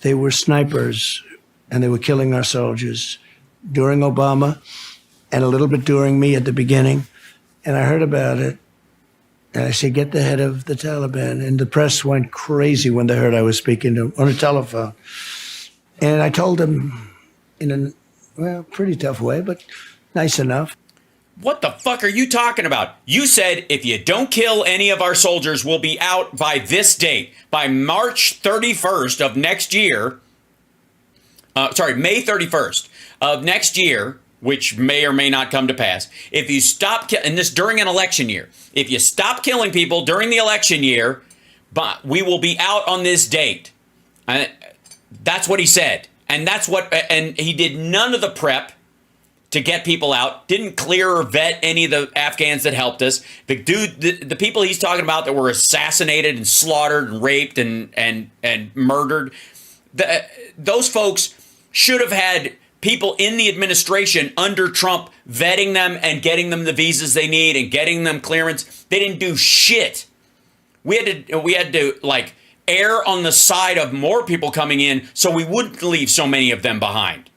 They were snipers, and they were killing our soldiers during Obama and a little bit during me at the beginning. And I heard about it, and I said, get the head of the Taliban. And the press went crazy when they heard I was speaking to him on a telephone. And I told them in a pretty tough way, but nice enough. What the fuck are you talking about? You said if you don't kill any of our soldiers, we'll be out by this date. By March 31st of next year. May 31st of next year, which may or may not come to pass. If you stop, and this during an election year, if you stop killing people during the election year, we will be out on this date. That's what he said. And he did none of the prep to get people out, didn't clear or vet any of the Afghans that helped us. The people he's talking about that were assassinated and slaughtered and raped and murdered, those folks should have had people in the administration under Trump vetting them and getting them the visas they need and getting them clearance. They didn't do shit. We had to like err on the side of more people coming in so we wouldn't leave so many of them behind.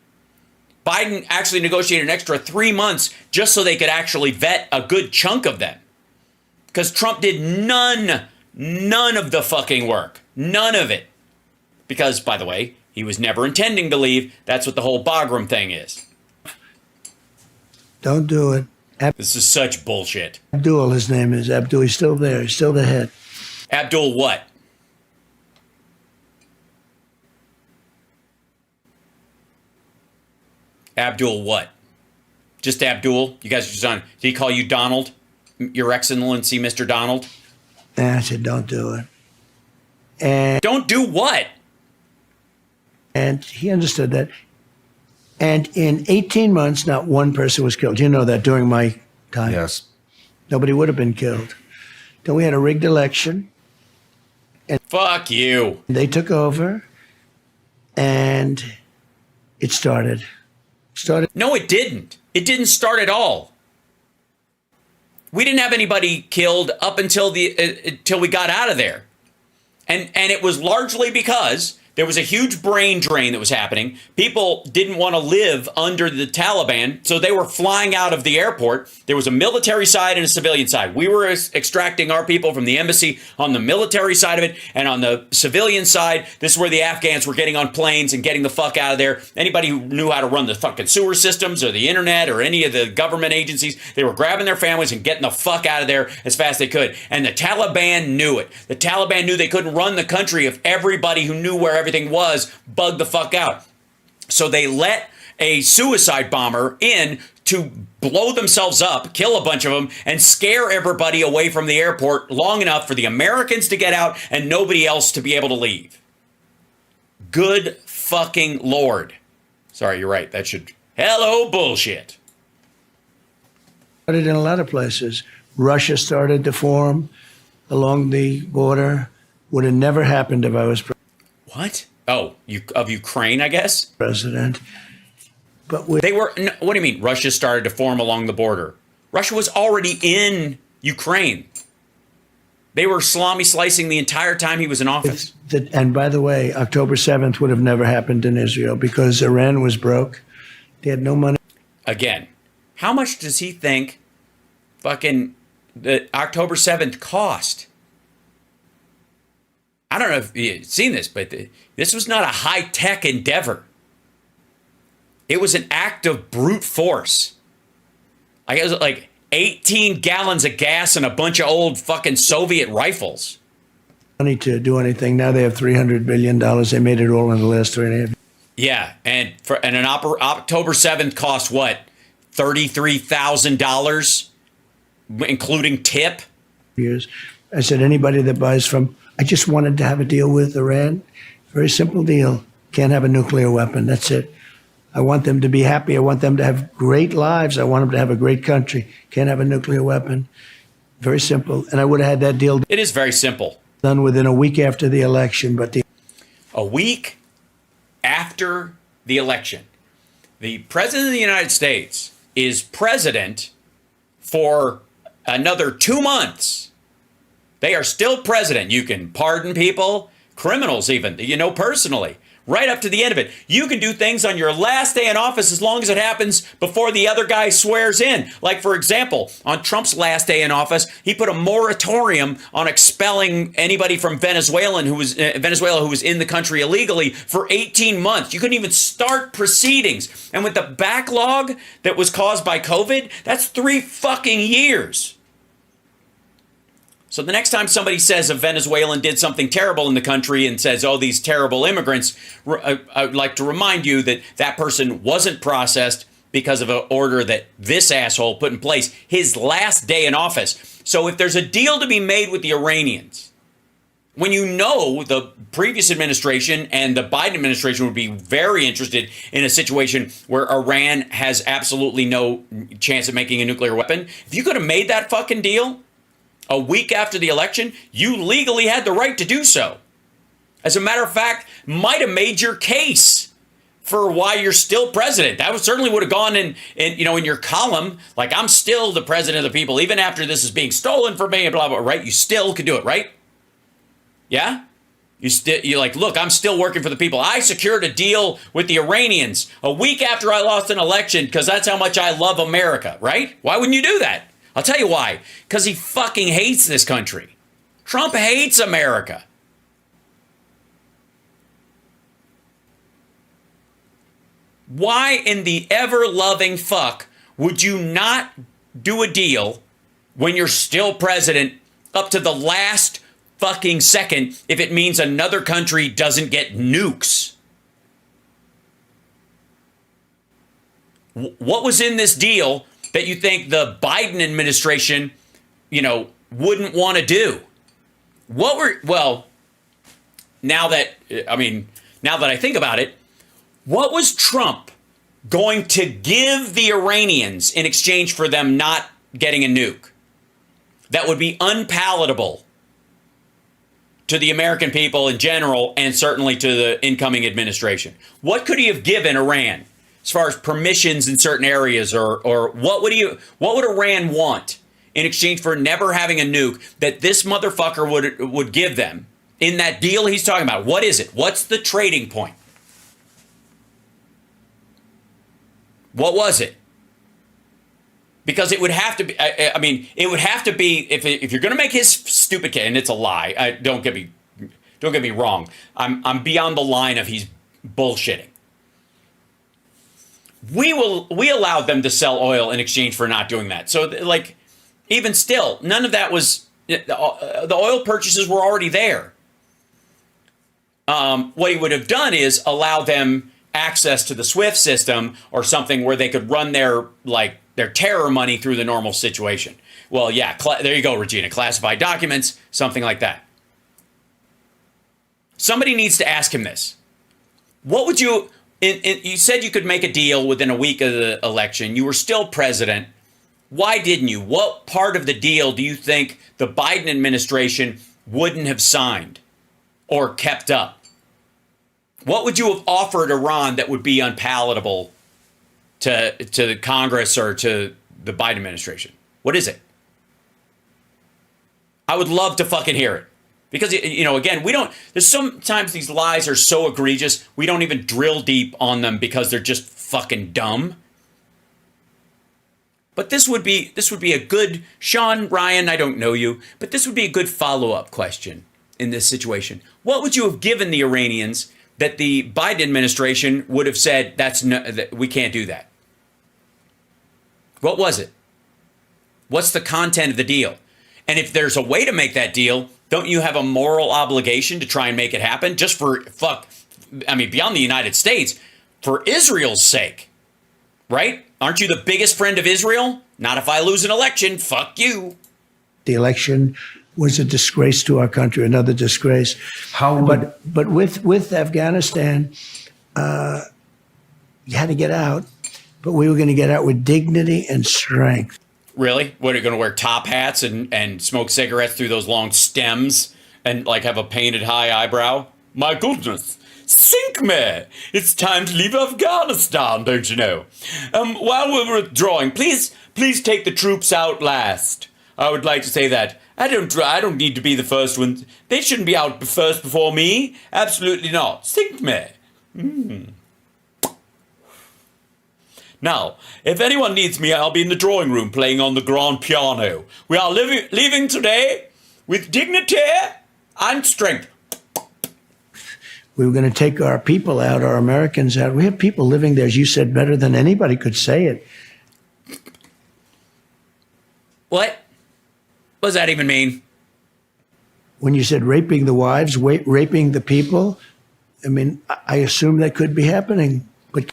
Biden actually negotiated an extra 3 months just so they could actually vet a good chunk of them. Because Trump did none of the fucking work. None of it. Because, by the way, he was never intending to leave. That's what the whole Bagram thing is. Don't do it. This is such bullshit. Abdul, his name is Abdul. He's still there. He's still the head. Abdul what? Abdul what? Just Abdul? You guys are just on. Did he call you Donald? Your Excellency, Mr. Donald? And I said, don't do it. And don't do what? And he understood that. And in 18 months, not one person was killed. You know that during my time. Yes. Nobody would have been killed. Then we had a rigged election. And fuck you. They took over. And it started. No, it didn't. It didn't start at all. We didn't have anybody killed up until we got out of there. And it was largely because there was a huge brain drain that was happening. People didn't want to live under the Taliban, so they were flying out of the airport. There was a military side and a civilian side. We were extracting our people from the embassy on the military side of it, and on the civilian side, this is where the Afghans were getting on planes and getting the fuck out of there. Anybody who knew how to run the fucking sewer systems or the internet or any of the government agencies, they were grabbing their families and getting the fuck out of there as fast as they could. And the Taliban knew it. The Taliban knew they couldn't run the country if everybody who knew where everything was bugged the fuck out. So they let a suicide bomber in to blow themselves up, kill a bunch of them, and scare everybody away from the airport long enough for the Americans to get out and nobody else to be able to leave. Good fucking Lord. Sorry, you're right. That should... Hello, bullshit. Started in a lot of places. Russia started to form along the border. Would have never happened if I was what? Oh, of Ukraine, I guess? President. But they were, no, what do you mean? Russia started to form along the border. Russia was already in Ukraine. They were salami slicing the entire time he was in office. And by the way, October 7th would have never happened in Israel because Iran was broke. They had no money. Again, how much does he think fucking the October 7th cost? I don't know if you've seen this, but this was not a high-tech endeavor. It was an act of brute force. It was like 18 gallons of gas and a bunch of old fucking Soviet rifles. Money to do anything. Now they have $300 billion. They made it all in the last 3.5 years. Yeah, and an October 7th cost what? $33,000, including tip? Years. I said, anybody that buys from... I just wanted to have a deal with Iran. Very simple deal. Can't have a nuclear weapon. That's it. I want them to be happy. I want them to have great lives. I want them to have a great country. Can't have a nuclear weapon. Very simple. And I would have had that deal. It is very simple. Done within a week after the election. But a week after the election, the president of the United States is president for another 2 months. They are still president. You can pardon people, criminals even, you know, personally, right up to the end of it. You can do things on your last day in office as long as it happens before the other guy swears in. Like, for example, on Trump's last day in office, he put a moratorium on expelling anybody from Venezuela who was in the country illegally for 18 months. You couldn't even start proceedings. And with the backlog that was caused by COVID, that's 3 fucking years. So the next time somebody says a Venezuelan did something terrible in the country and says, oh, these terrible immigrants, I would like to remind you that that person wasn't processed because of an order that this asshole put in place his last day in office. So if there's a deal to be made with the Iranians, when you know the previous administration and the Biden administration would be very interested in a situation where Iran has absolutely no chance of making a nuclear weapon. If you could have made that fucking deal a week after the election, you legally had the right to do so. As a matter of fact, might have made your case for why you're still president. That certainly would have gone in your column, like, I'm still the president of the people, even after this is being stolen from me, and blah, blah, right? You still could do it, right? Yeah? You're like, look, I'm still working for the people. I secured a deal with the Iranians a week after I lost an election because that's how much I love America, right? Why wouldn't you do that? I'll tell you why. Because he fucking hates this country. Trump hates America. Why in the ever-loving fuck would you not do a deal when you're still president up to the last fucking second if it means another country doesn't get nukes? What was in this deal that you think the Biden administration, wouldn't want to do? Now that I think about it, what was Trump going to give the Iranians in exchange for them not getting a nuke that would be unpalatable to the American people in general and certainly to the incoming administration? What could he have given Iran as far as permissions in certain areas, or what would Iran want in exchange for never having a nuke that this motherfucker would give them in that deal he's talking about? What is it? What's the trading point? What was it? Because it would have to be, it would have to be, if you're going to make his stupid case, and it's a lie, don't get me wrong, I'm beyond the line of he's bullshitting. We allowed them to sell oil in exchange for not doing that. So, even still, none of that was, the oil purchases were already there. What he would have done is allow them access to the SWIFT system or something where they could run their terror money through the normal situation. Well, yeah, there you go, Regina. Classified documents, something like that. Somebody needs to ask him this. What would you... you said you could make a deal within a week of the election. You were still president. Why didn't you? What part of the deal do you think the Biden administration wouldn't have signed or kept up? What would you have offered Iran that would be unpalatable to the Congress or to the Biden administration? What is it? I would love to fucking hear it. Because, again, there's sometimes these lies are so egregious, we don't even drill deep on them because they're just fucking dumb. But this would be a good, Sean Ryan, I don't know you, but this would be a good follow-up question in this situation. What would you have given the Iranians that the Biden administration would have said, that we can't do that? What was it? What's the content of the deal? And if there's a way to make that deal, don't you have a moral obligation to try and make it happen? Just beyond the United States, for Israel's sake, right? Aren't you the biggest friend of Israel? Not if I lose an election, fuck you. The election was a disgrace to our country, another disgrace. But with Afghanistan, you had to get out, but we were going to get out with dignity and strength. Really? What, are you going to wear top hats and smoke cigarettes through those long stems and have a painted high eyebrow? My goodness, sink me! It's time to leave Afghanistan, don't you know? While we're withdrawing, please take the troops out last. I would like to say that. I don't need to be the first one. They shouldn't be out first before me. Absolutely not. Sink me. Now, if anyone needs me, I'll be in the drawing room playing on the grand piano. We are leaving today with dignity and strength. We were going to take our people out, our Americans out. We have people living there, as you said, better than anybody could say it. What? What does that even mean? When you said raping the wives, raping the people, I assume that could be happening. But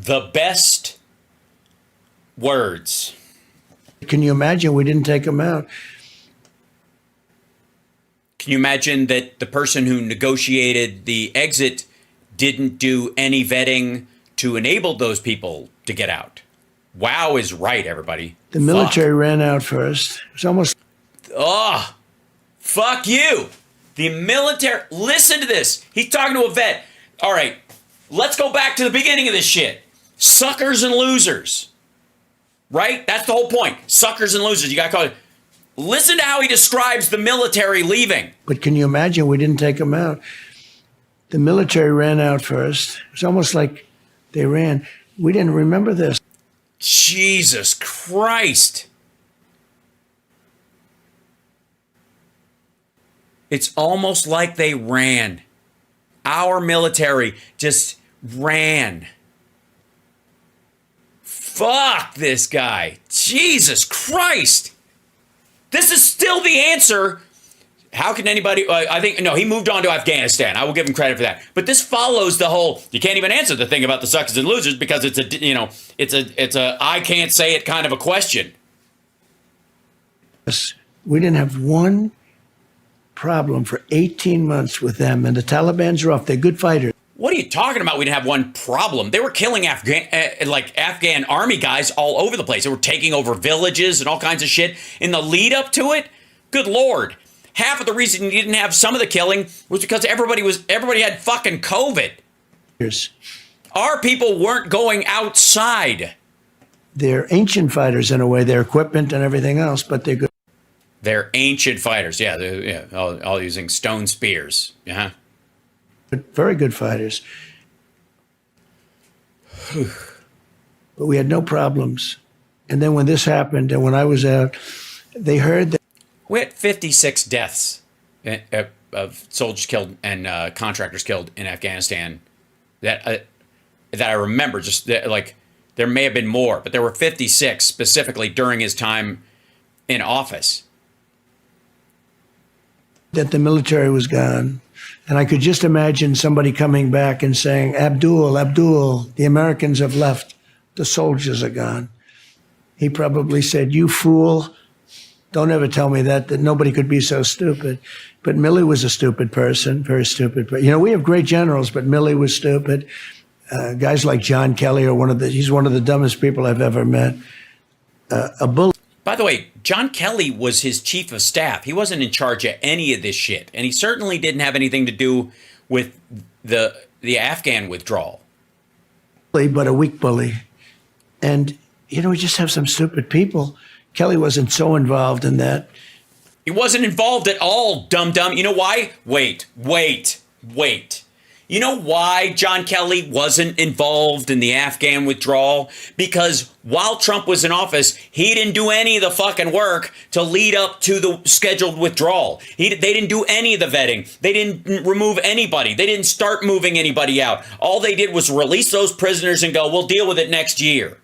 the best words. Can you imagine we didn't take them out? Can you imagine that the person who negotiated the exit didn't do any vetting to enable those people to get out? Wow is right, everybody. The military ran out first. It's almost... Oh, fuck you. The military, listen to this. He's talking to a vet. All right, let's go back to the beginning of this shit. Suckers and losers. Right? That's the whole point. Suckers and losers. You got to call it. Listen to how he describes the military leaving. But can you imagine we didn't take them out? The military ran out first. It's almost like they ran. We didn't remember this. Jesus Christ. It's almost like they ran. Our military just ran. Fuck this guy. Jesus Christ. This is still the answer. How can anybody, I think, no, he moved on to Afghanistan. I will give him credit for that. But this follows the whole, you can't even answer the thing about the suckers and losers because it's a, you know, it's a, I can't say it kind of a question. We didn't have one problem for 18 months with them, and the Taliban's are off. They're good fighters. What are you talking about? We didn't have one problem. They were killing Afghan army guys all over the place. They were taking over villages and all kinds of shit. In the lead up to it, good Lord. Half of the reason you didn't have some of the killing was because everybody had fucking COVID. Our people weren't going outside. They're ancient fighters in a way, their equipment and everything else, but they're good. They're ancient fighters. Yeah, all using stone spears. Uh-huh. Very good fighters. But we had no problems. And then when this happened, and when I was out, they heard that we had 56 deaths of soldiers killed and contractors killed in Afghanistan. That I remember. Just like there may have been more, but there were 56 specifically during his time in office. That the military was gone. And I could just imagine somebody coming back and saying, Abdul, the Americans have left. The soldiers are gone. He probably said, you fool. Don't ever tell me that nobody could be so stupid. But Milley was a stupid person, very stupid. You know, we have great generals, but Milley was stupid. Guys like John Kelly are he's one of the dumbest people I've ever met. A bully. By the way, John Kelly was his chief of staff. He wasn't in charge of any of this shit. And he certainly didn't have anything to do with the Afghan withdrawal. But a weak bully. And, you know, we just have some stupid people. Kelly wasn't so involved in that. He wasn't involved at all, dum-dum. You know why? Wait. You know why John Kelly wasn't involved in the Afghan withdrawal? Because while Trump was in office, he didn't do any of the fucking work to lead up to the scheduled withdrawal. They didn't do any of the vetting. They didn't remove anybody. They didn't start moving anybody out. All they did was release those prisoners and go, we'll deal with it next year.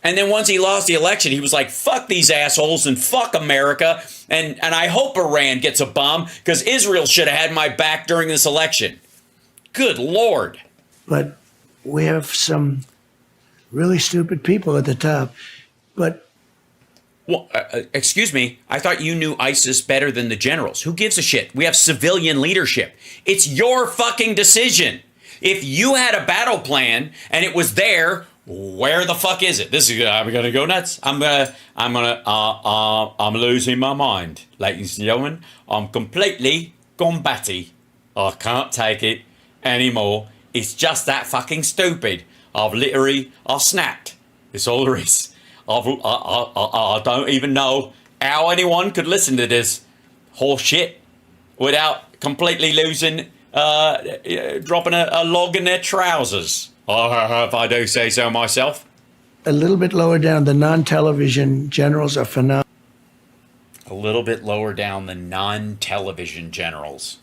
And then once he lost the election, he was like, fuck these assholes and fuck America. And I hope Iran gets a bomb because Israel should have had my back during this election. Good Lord. But we have some really stupid people at the top. But well, excuse me, I thought you knew ISIS better than the generals. Who gives a shit? We have civilian leadership. It's your fucking decision. If you had a battle plan and it was there, where the fuck is it? I'm gonna go nuts. I'm losing my mind, ladies and gentlemen. I'm completely gone batty. I can't take it anymore. It's just that fucking stupid. I've snapped. It's all there is. I don't even know how anyone could listen to this horse shit without completely losing, dropping a log in their trousers. If I do say so myself. A little bit lower down, the non-television generals are phenomenal. A little bit lower down, the non-television generals.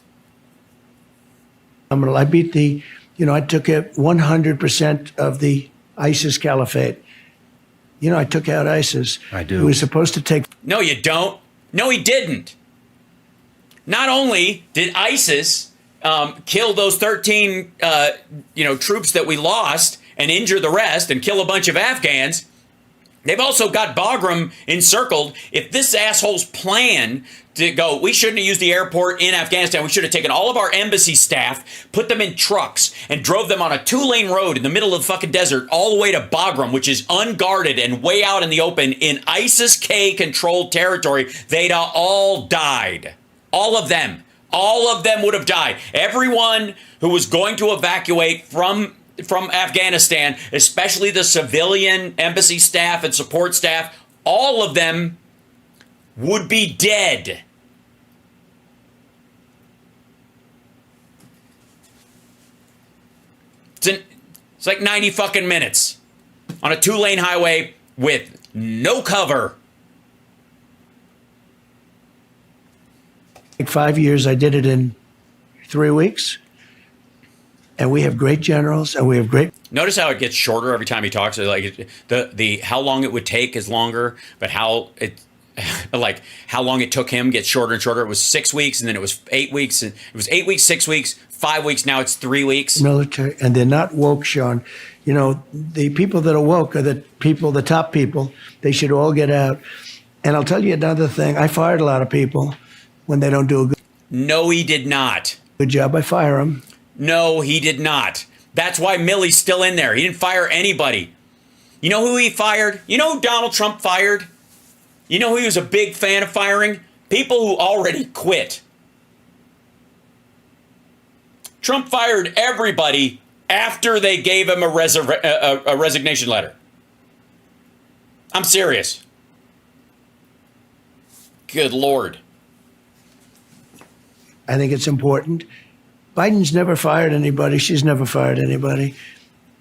I beat I took 100% of the ISIS caliphate. I took out ISIS. I do. He was supposed to take... No, you don't. No, he didn't. Not only did ISIS kill those 13, troops that we lost and injure the rest and kill a bunch of Afghans. They've also got Bagram encircled. If this asshole's plan to go, we shouldn't have used the airport in Afghanistan. We should have taken all of our embassy staff, put them in trucks, and drove them on a 2-lane road in the middle of the fucking desert all the way to Bagram, which is unguarded and way out in the open in ISIS-K controlled territory. They'd all died. All of them. All of them would have died. Everyone who was going to evacuate from Afghanistan, especially the civilian embassy staff and support staff, all of them would be dead. It's like 90 fucking minutes on a 2-lane highway with no cover. Like 5 years, I did it in 3 weeks. And we have great generals, and we have great. Notice how it gets shorter every time he talks. Like the how long it would take is longer, but how long it took him gets shorter and shorter. It was 6 weeks, and then it was 8 weeks, and it was 8 weeks, 6 weeks, 5 weeks. Now it's 3 weeks. Military, and they're not woke, Sean. You know, the people that are woke are the people, the top people. They should all get out. And I'll tell you another thing. I fired a lot of people when they don't do a No, he did not. good job. I fire them. No, he did not. That's why Milley's still in there. He didn't fire anybody. You know who he fired? You know who Donald Trump fired? You know who he was a big fan of firing? People who already quit. Trump fired everybody after they gave him a resignation letter. I'm serious. Good Lord. I think it's important. Biden's never fired anybody. She's never fired anybody.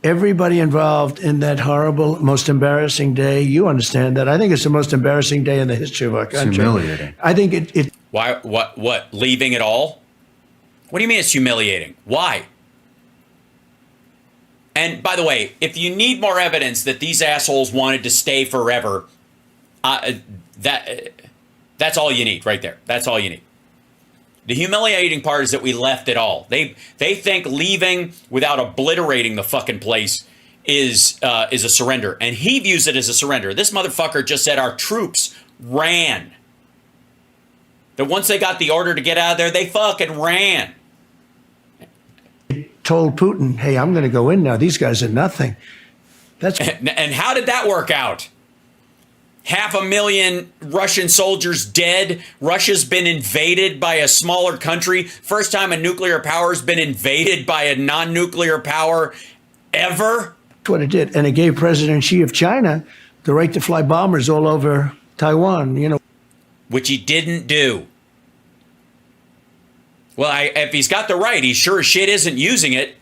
Everybody involved in that horrible, most embarrassing day, you understand that. I think it's the most embarrassing day in the history of our country. It's humiliating. I think it Why? What? Leaving it all? What do you mean it's humiliating? Why? And by the way, if you need more evidence that these assholes wanted to stay forever, that's all you need right there. That's all you need. The humiliating part is that we left it all. They think leaving without obliterating the fucking place is a surrender, and he views it as a surrender. This motherfucker just said our troops ran. That once they got the order to get out of there, they fucking ran. told Putin, hey, I'm going to go in now. These guys are nothing. That's And how did that work out? 500,000 Russian soldiers dead. Russia's been invaded by a smaller country. First time a nuclear power's been invaded by a non-nuclear power ever. what it did. And it gave President Xi of China the right to fly bombers all over Taiwan, you know. Which he didn't do. Well, if he's got the right, he sure as shit isn't using it.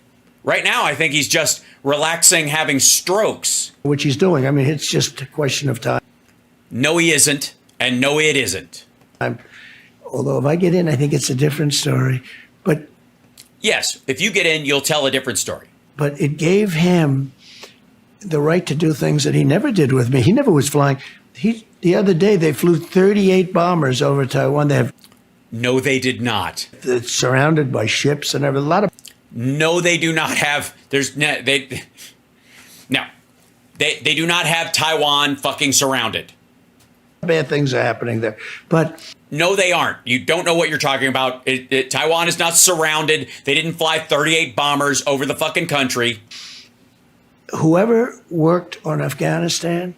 Right now, I think he's just relaxing, having strokes. Which he's doing. I mean, it's just a question of time. No, he isn't. And no, it isn't. Although if I get in, I think it's a different story. But yes, if you get in, you'll tell a different story. But it gave him the right to do things that he never did with me. He never was flying. The other day, they flew 38 bombers over Taiwan. No, they did not. It's surrounded by ships and everything. A lot of. No, they do not have. They do not have Taiwan fucking surrounded. Bad things are happening there. But no, they aren't. You don't know what you're talking about. Taiwan is not surrounded. They didn't fly 38 bombers over the fucking country. Whoever worked on Afghanistan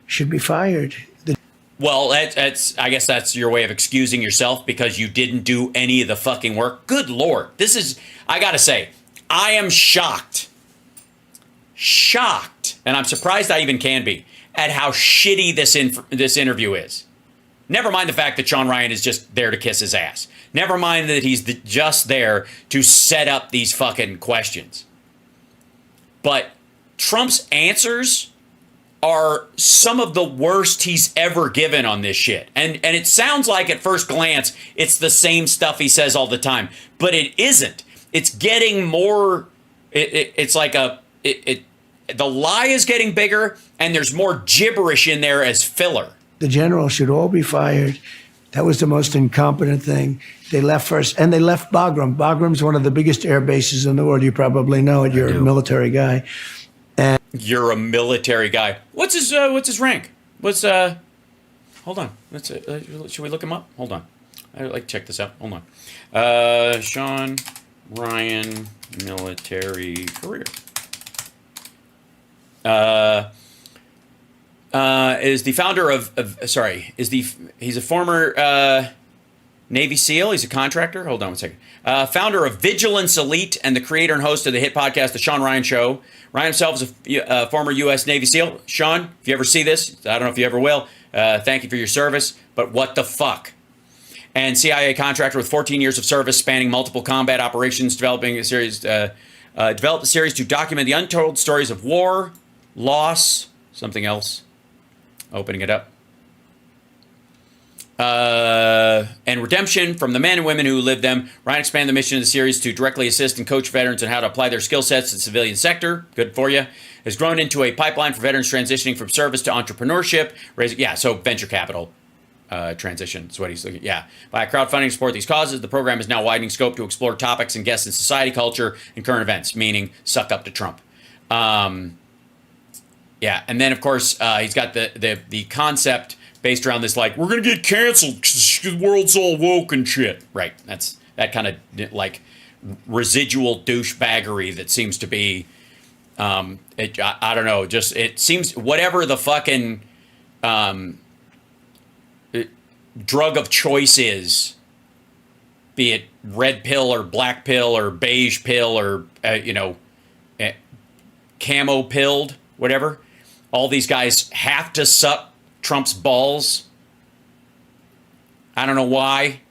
should be fired. Well, that's I guess that's your way of excusing yourself because you didn't do any of the fucking work. Good Lord. I got to say, I am shocked. Shocked. And I'm surprised I even can be at how shitty this interview is. Never mind the fact that Sean Ryan is just there to kiss his ass. Never mind that he's just there to set up these fucking questions. But Trump's answers are some of the worst he's ever given on this shit. And it sounds like at first glance, it's the same stuff he says all the time. But it isn't. It's getting more, it's like the lie is getting bigger and there's more gibberish in there as filler. The generals should all be fired. That was the most incompetent thing. They left first, and they left Bagram. Bagram's one of the biggest air bases in the world. You probably know it. You're a military guy. You're a military guy. What's his rank? Hold on. Should we look him up? Hold on. I'd like to check this out. Hold on. Sean Ryan military career. Is the founder he's a former Navy SEAL. He's a contractor. Hold on one second. Founder of Vigilance Elite and the creator and host of the hit podcast, The Sean Ryan Show. Ryan himself is a former U.S. Navy SEAL. Sean, if you ever see this, I don't know if you ever will, thank you for your service, but what the fuck? And CIA contractor with 14 years of service spanning multiple combat operations, developed a series to document the untold stories of war, loss, something else. Opening it up. And redemption from the men and women who lived them. Ryan expanded the mission of the series to directly assist and coach veterans on how to apply their skill sets to the civilian sector. Good for you. Has grown into a pipeline for veterans transitioning from service to entrepreneurship. So venture capital transition is what he's looking at. Yeah. By crowdfunding to support these causes, the program is now widening scope to explore topics and guests in society, culture, and current events, meaning suck up to Trump. Yeah. And then, of course, he's got the concept based around this, like, we're going to get canceled because the world's all woke and shit. Right. That's that kind of like residual douchebaggery that seems to be, I don't know, just it seems whatever the fucking drug of choice is, be it red pill or black pill or beige pill or, camo pilled, whatever. All these guys have to suck Trump's balls. I don't know why.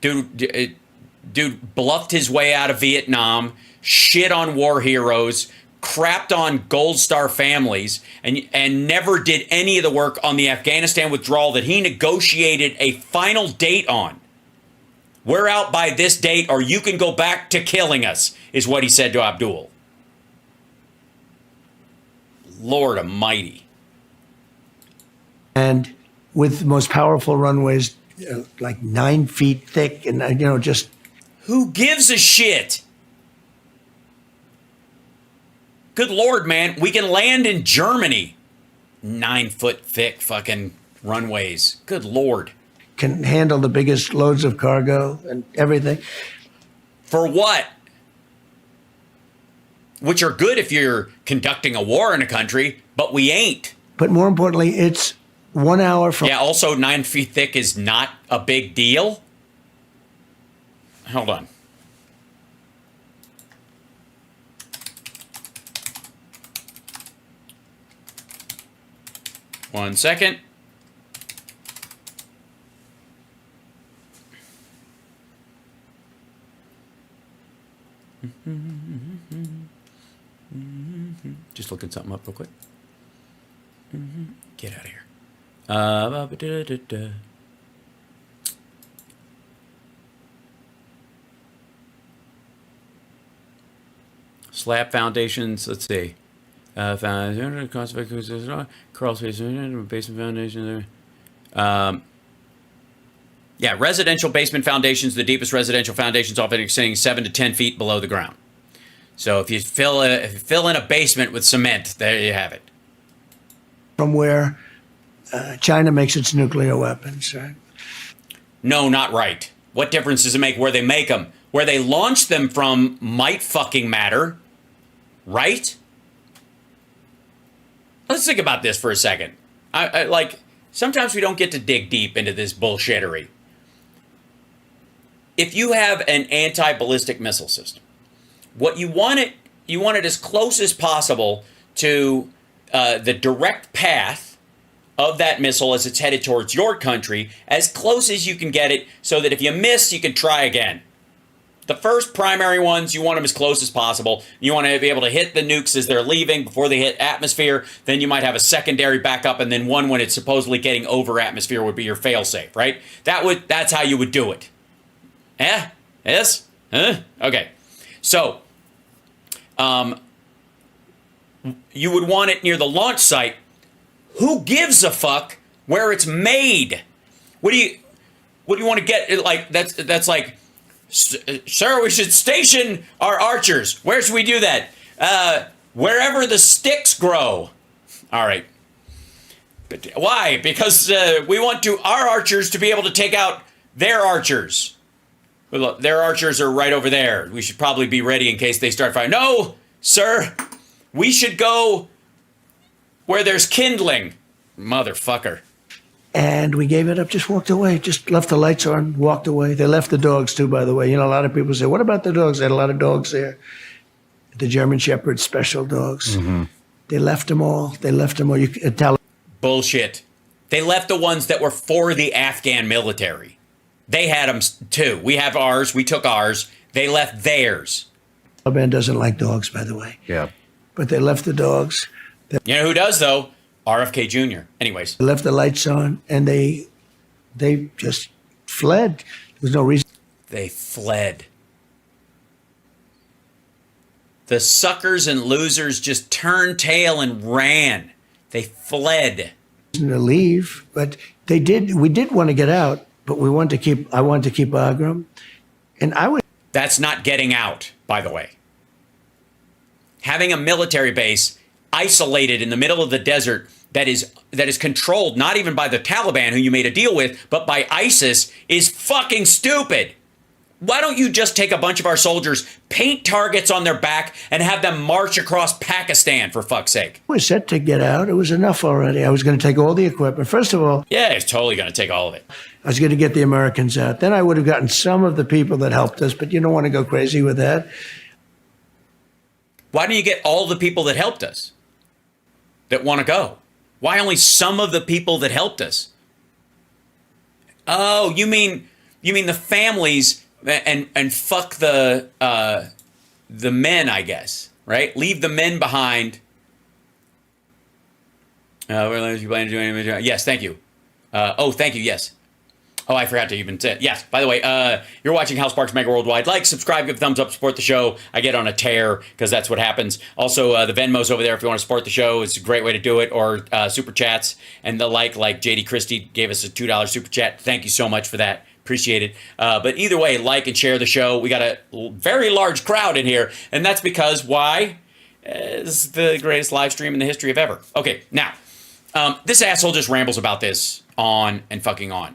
Dude bluffed his way out of Vietnam, shit on war heroes, crapped on Gold Star families, and never did any of the work on the Afghanistan withdrawal that he negotiated a final date on. We're out by this date or you can go back to killing us, is what he said to Abdul. Lord almighty. And with the most powerful runways, like 9 feet thick, and just who gives a shit? Good Lord, man, we can land in Germany. 9 foot thick fucking runways. Good Lord. Can handle the biggest loads of cargo and everything. For what? Which are good if you're conducting a war in a country, but we ain't. But more importantly, it's 1 hour from... Yeah, also 9 feet thick is not a big deal. Hold on. One second. Just looking something up real quick. Get out of here. Slab foundations. Let's see. Foundation, crawl space, basement foundation. Yeah, residential basement foundations. The deepest residential foundations often extending 7 to 10 feet below the ground. So if you fill in a basement with cement, there you have it. From where China makes its nuclear weapons, right? No, not right. What difference does it make where they make them? Where they launch them from might fucking matter, right? Let's think about this for a second. Sometimes we don't get to dig deep into this bullshittery. If you have an anti-ballistic missile system, what you want it as close as possible to the direct path of that missile as it's headed towards your country, as close as you can get it, so that if you miss, you can try again. The first primary ones, you want them as close as possible. You want to be able to hit the nukes as they're leaving before they hit atmosphere. Then you might have a secondary backup, and then one when it's supposedly getting over atmosphere would be your fail-safe, right? That's how you would do it. Yes? Okay. So, you would want it near the launch site. Who gives a fuck where it's made? What do you want to get? Like that's like, sir, we should station our archers. Where should we do that? wherever the sticks grow. All right. But why? Because we want our archers to be able to take out their archers. Well, look, their archers are right over there. We should probably be ready in case they start firing. No, sir. We should go where there's kindling. Motherfucker. And we gave it up, just walked away, just left the lights on, walked away. They left the dogs too, by the way. You know, a lot of people say, what about the dogs? They had a lot of dogs there. The German Shepherd special dogs. Mm-hmm. They left them all. They left them all. You can tell. Bullshit. They left the ones that were for the Afghan military. They had them too. We have ours. We took ours. They left theirs. Taliban doesn't like dogs, by the way. Yeah. But they left the dogs. You know who does, though? RFK Jr. Anyways. They left the lights on, and they just fled. There was no reason. They fled. The suckers and losers just turned tail and ran. They fled. To leave, but they did. We did want to get out, but we wanted to keep. I wanted to keep Bagram, and I would. That's not getting out, by the way. Having a military base isolated in the middle of the desert that is controlled not even by the Taliban, who you made a deal with, but by ISIS, is fucking stupid. Why don't you just take a bunch of our soldiers, paint targets on their back, and have them march across Pakistan, for fuck's sake? I was set to get out. It was enough already. I was going to take all the equipment. First of all, yeah, it's totally going to take all of it. I was going to get the Americans out. Then I would have gotten some of the people that helped us, but you don't want to go crazy with that. Why don't you get all the people that helped us that want to go? Why only some of the people that helped us? Oh, you mean the families and fuck the men, I guess, right? Leave the men behind. You plan to do anything? Yes, thank you. Thank you. Yes. Oh, I forgot to even say it. Yes, by the way, you're watching Hal Sparks Mega Worldwide. Like, subscribe, give a thumbs up, support the show. I get on a tear because that's what happens. Also, the Venmo's over there if you want to support the show. It's a great way to do it. Or super chats and the like JD Christie gave us a $2 super chat. Thank you so much for that. Appreciate it. But either way, like and share the show. We got a very large crowd in here. And that's because, why? This is the greatest live stream in the history of ever. Okay, now, this asshole just rambles about this on and fucking on.